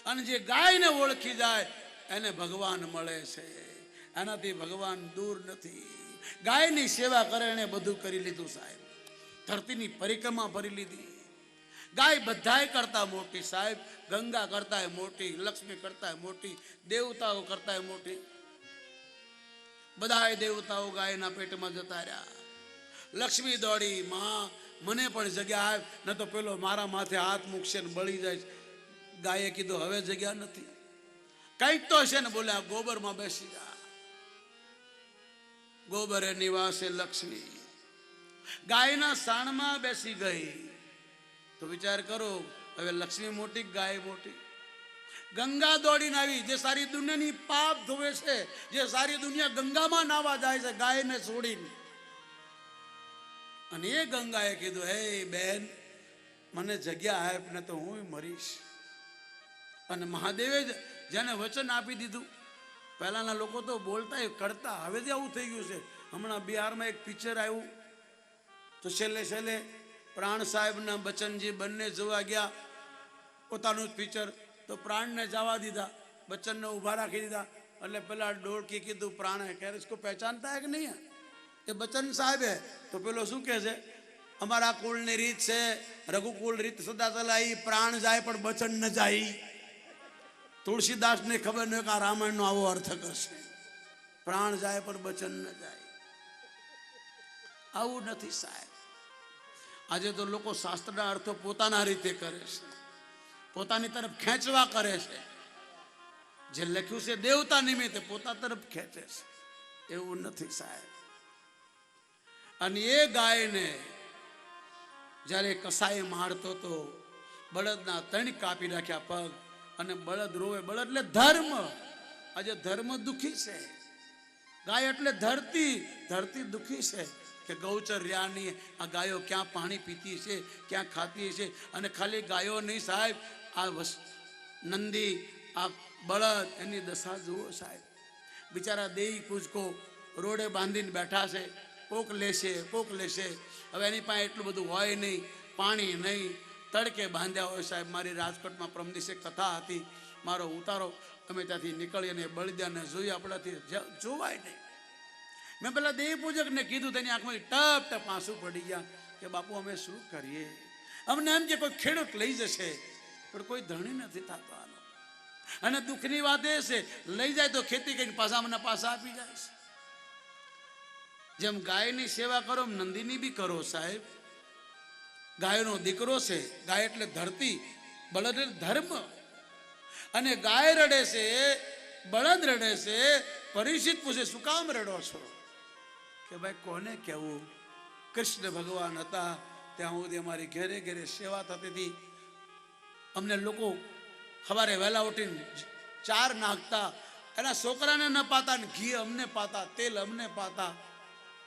અને જે ગાયને ઓળખી જાય એને ભગવાન મળે છે, એનાથી ભગવાન દૂર નથી. ગાયની સેવા કરે એને બધું કરી લીધું સાહેબ. ધરતીની પરિક્રમા ભરી લીધી. ગાય બધાય કરતા મોટી સાહેબ. ગંગા કરતા મોટી, લક્ષ્મી કરતા મોટી, દેવતાઓ કરતા મોટી. બધાય દેવતાઓ ગાયના પેટમાં જતા રહ્યા. લક્ષ્મી દોડી, માં મને પણ જગ્યા આપ, ન તો પેલો મારા માથે હાથ મૂકશે ને બળી જાય. ગાયે કીધું હવે જગ્યા નથી, કઈક તો છે ને. બોલે આ ગોબરમાં બેસી જા. ગોબરે નિવાસે લક્ષ્મી. ગાયના સાણમાં બેસી ગઈ. તો વિચાર કરો, હવે લક્ષ્મી મોટી, ગાય મોટી. ગંગા દોડીને આવી, જે સારી દુનિયાની પાપ ધોવે છે, જે સારી દુનિયા ગંગામાં નાવા જાય છે ગાયને છોડીને. અને એ ગંગાએ કીધું, હે બેન મને જગ્યા આપ, ને તો હું મરીશ. અને મહાદેવે જેને વચન આપી દીધું. પહેલાના લોકો તો બોલતા કરતા, હવે જ આવું થઈ ગયું છે. હમણાં બિહારમાં એક પિક્ચર આવ્યું, તો છેલ્લે પ્રાણ સાહેબના બચ્ચનજી બંને જોવા ગયા પોતાનું જ પિક્ચર. તો પ્રાણને જવા દીધા, બચ્ચનને ઊભા રાખી દીધા. એટલે પેલા ડોળકી કીધું પ્રાણે કે इसको पहचानता है कि नहीं है, એ બચ્ચન સાહેબ હે. તો પેલો શું કહે છે, અમારા કુળની રીત છે, રઘુકુળ રીત સદા ચલાઈ, પ્રાણ જાય પણ બચ્ચન ન જાય. તુલસીદાસને ખબર ન કે આ રામાયણનો આવો અર્થ કરશે, પ્રાણ જાય પણ બચ્ચન ન જાય. આવું નથી સાહેબ. આજે તો લોકો શાસ્ત્રના અર્થો પોતાના રીતે કરે છે, પોતાની તરફ ખેંચવા કરે છે. જે લખ્યું છે દેવતા નિમિત્તે પોતા તરફ ખેંચે છે, એવું નથી સાહેબ. અને એ ગાયને જ્યારે કસાઈ મારતો તો બળદના 3 કાપી નાખ્યા પગ, અને બળદ રોવે. બળદ એટલે ધર્મ. આજે ધર્મ દુખી છે, ગાય એટલે ધરતી. ધરતી દુખી છે કે ગૌચર્યાની આ ગાયો ક્યાં પાણી પીતી છે, ક્યાં ખાતી છે. અને ખાલી ગાયો નહીં સાહેબ, આ નંદી, આ બળદ, એની દશા જુઓ સાહેબ. બિચારા દેઈ કૂચકો રોડે બાંધીને બેઠા છે, કોક લેશે કોક લેશે. હવે એની પાસે એટલું બધું હોય નહીં, પાણી નહીં, તડકે બાંધ્યા હોય સાહેબ. મારી રાજકોટમાં પ્રમ દિવસે કથા હતી, મારો ઉતારો, અમે ત્યાંથી નીકળીને બળદિયાને જોઈ, આપણાથી જોવાય નહીં. મેં પેલા દેવ પૂજકને કીધું, તેની આંખમાં ટપ ટપ આંસુ પડી ગયા કે બાપુ અમે શું કરીએ. અમને એમ કે કોઈ ખેડૂત લઈ જશે, પણ કોઈ ધણી નથી થતો આનો. અને દુઃખની વાત એ છે, લઈ જાય તો ખેતી કરીને પાછા અમને પાછા આપી જાય છે. જેમ ગાયની સેવા કરો એમ નંદીની બી કરો સાહેબ. ગાયનો દીકરો છે, ગાય એટલે ધરતી, બળદ એટલે ધર્મ. અને ગાય રડે છે, બળદ રડે છે. પરીક્ષિત પૂછે શું કામ રડો છો? કે ભાઈ કોને કહેવું, કૃષ્ણ ભગવાન હતા ત્યાં સુધી અમારી ઘેરે ઘેરે સેવા થતી હતી. અમને લોકો સવારે વહેલા ઉઠીને 4 નાખતા, એના છોકરાને ન પાતા, ને ઘી અમને પાતા, તેલ અમને પાતા.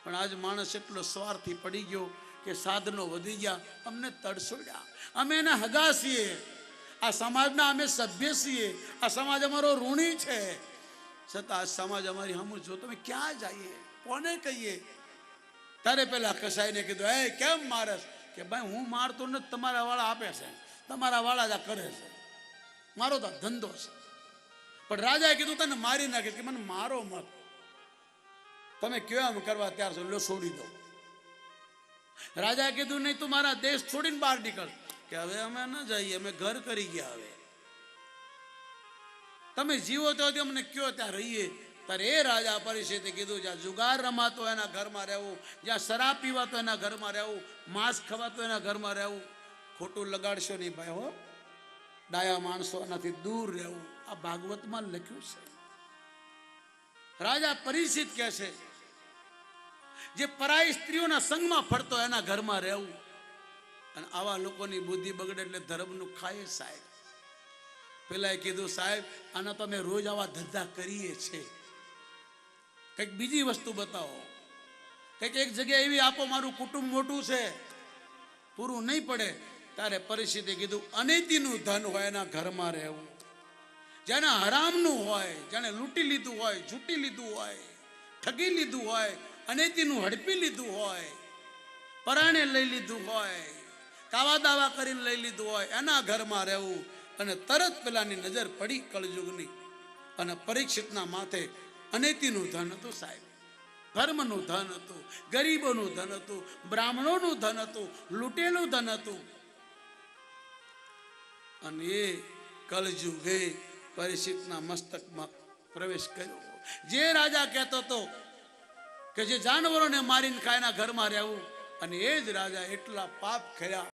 પણ આજ માણસ એટલો સ્વાર્થી પડી ગયો કે સાધનો વધી ગયા, અમને તડસોડ્યા. અમે એના હગા છીએ, આ સમાજના અમે સભ્ય છીએ, આ સમાજ અમારો ઋણી છે. છતાં આ સમાજ અમારી હમું જો તમે ક્યાં જઈએ, કોને કહીએ? તારે પેલા કસાઈને કીધું, એ કેમ મારસ? કે ભાઈ હું મારતો નથી, તમારા વાળા આપે છે, તમારા વાળા જ આ કરે છે, મારો તો ધંધો છે. પણ રાજાએ કીધું તને મારી નાખે, કે મને મારો મત, તમે કયો એમ કરવા ત્યાર લો છોડી દો. રાજાએ કીધું નહીં તું મારા દેશ છોડીને બહાર નીકળ. કે હવે અમે ન જઈએ, અમે ઘર કરી ગયા, હવે તમે જીવો તો અમને કયો ત્યાં રહીએ. ત્યારે એ રાજા પરિષદે કીધું, જ્યાં જુગાર રમાતો એના ઘરમાં રહેવું, જ્યાં શરાબ પીવાતો એના ઘરમાં રહેવું, માંસ ખવાતો એના ઘરમાં રહેવું. ખોટું લગાડશો નહીં ભાઈ હો, ડાયા માણસો એનાથી દૂર રહેવું. આ ભાગવતમાં લખ્યું છે. રાજા પરિષદ કહે છે, જે પરાઈ સ્ત્રીઓના સંગમાં ફરતો એના ઘરમાં રહેવું. અને આવા લોકોની બુદ્ધિ બગડે એટલે ધર્મનું ખાય સાહેબ. પેલા એ કીધું સાહેબ આના તો અમે રોજ આવા ધંધા કરીએ છીએ, કંઈક બીજી વસ્તુ બતાવો, કંઈક એક જગ્યા એવી આપો, મારું કુટુંબ મોટું છે, પૂરું નહીં પડે. ત્યારે પરિસ્થિતિ કીધું અનૈતિનું ધન હોય એના ઘરમાં રહેવું. જેને હરામનું હોય, જેને લૂંટી લીધું હોય, ઝૂંટી લીધું હોય, ઠગી લીધું હોય, અનૈતિનું હડપી લીધું હોય, પરાણે લઈ લીધું હોય, કાવા દાવા કરીને લઈ લીધું હોય, એના ઘરમાં રહેવું. અને તરત પેલાની નજર પડી કળયુગની, અને પરીક્ષિતના માથે અનૈતિનું ધન હતું સાહેબ, ધર્મનું ધન હતું, ગરીબોનું ધન હતું, બ્રાહ્મણોનું ધન હતું, લૂંટેલું ધન હતું. અને એ કળયુગે પરીક્ષિતના મસ્તકમાં પ્રવેશ કર્યો. જે રાજા કહેતો હતો કે જે જાનવરોને મારીને ખાયના ઘરમાં રહેવું, અને એ જ રાજા એટલા પાપ કર્યા